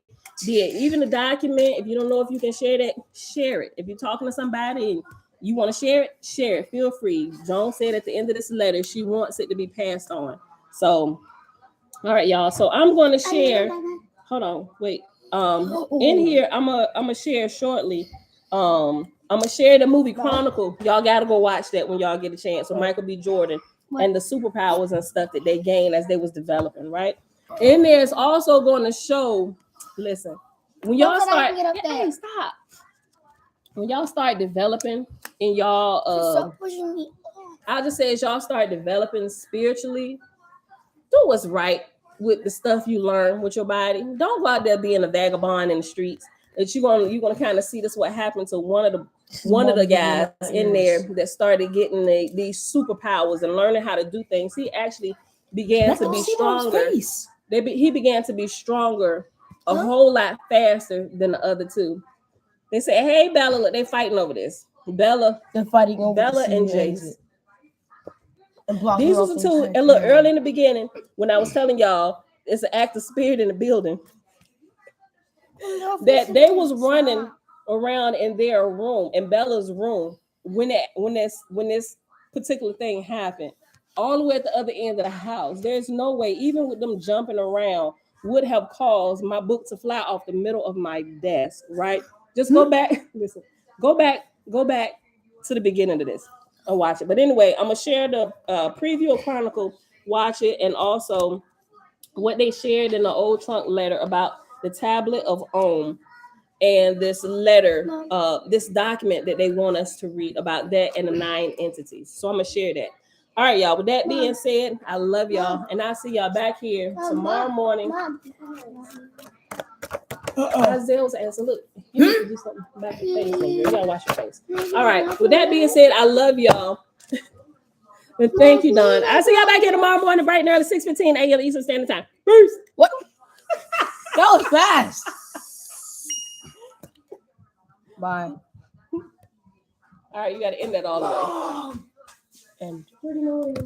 did. Even the document, if you don't know if you can share that, share it. If you're talking to somebody and you want to share it, share it. Feel free. Joan said at the end of this letter, she wants it to be passed on. So, all right, y'all. So I'm going to share. Hold on. Wait. In here, I'm gonna share shortly. I'm gonna share the movie Chronicle. Y'all gotta go watch that when y'all get a chance. So Michael B. Jordan and the superpowers and stuff that they gained as they was developing, right? And there's also going to show. Listen, when y'all start, hey, stop. When y'all start developing in y'all, I'll just say as y'all start developing spiritually, do what's right with the stuff you learn with your body. Don't go out there being a vagabond in the streets. That you're gonna kind of see this what happened to one of the guys in there that started getting these superpowers and learning how to do things. He actually began to be stronger. He began to be stronger a whole lot faster than the other two. They say, "Hey, Bella, look, they fighting over this." They're fighting over Bella and Jace. And these are the two. And look, early in the beginning, when I was telling y'all, it's an active spirit in the building, that they was running around in their room, in Bella's room, when this particular thing happened, all the way at the other end of the house. There's no way, even with them jumping around, would have caused my book to fly off the middle of my desk. Right? Just go back. Listen, go back to the beginning of this and watch it. But anyway, I'm gonna share the preview of Chronicle. Watch it, and also what they shared in the old trunk letter about the tablet of Om, and this letter, this document that they want us to read about that and the 9 entities. So I'm gonna share that. All right, y'all. With that being said, I love y'all, and I'll see y'all back here tomorrow morning. Isaiah was asking, look, you need to do something back your face, nigga. You gotta wash your face. All right. With that being said, I love y'all. And thank you, Don. I'll see y'all back here tomorrow morning, bright and early, 6:15 a.m. Eastern Standard Time. Peace. What? That was fast. Bye. All right, you gotta end that all the way. And pretty noise.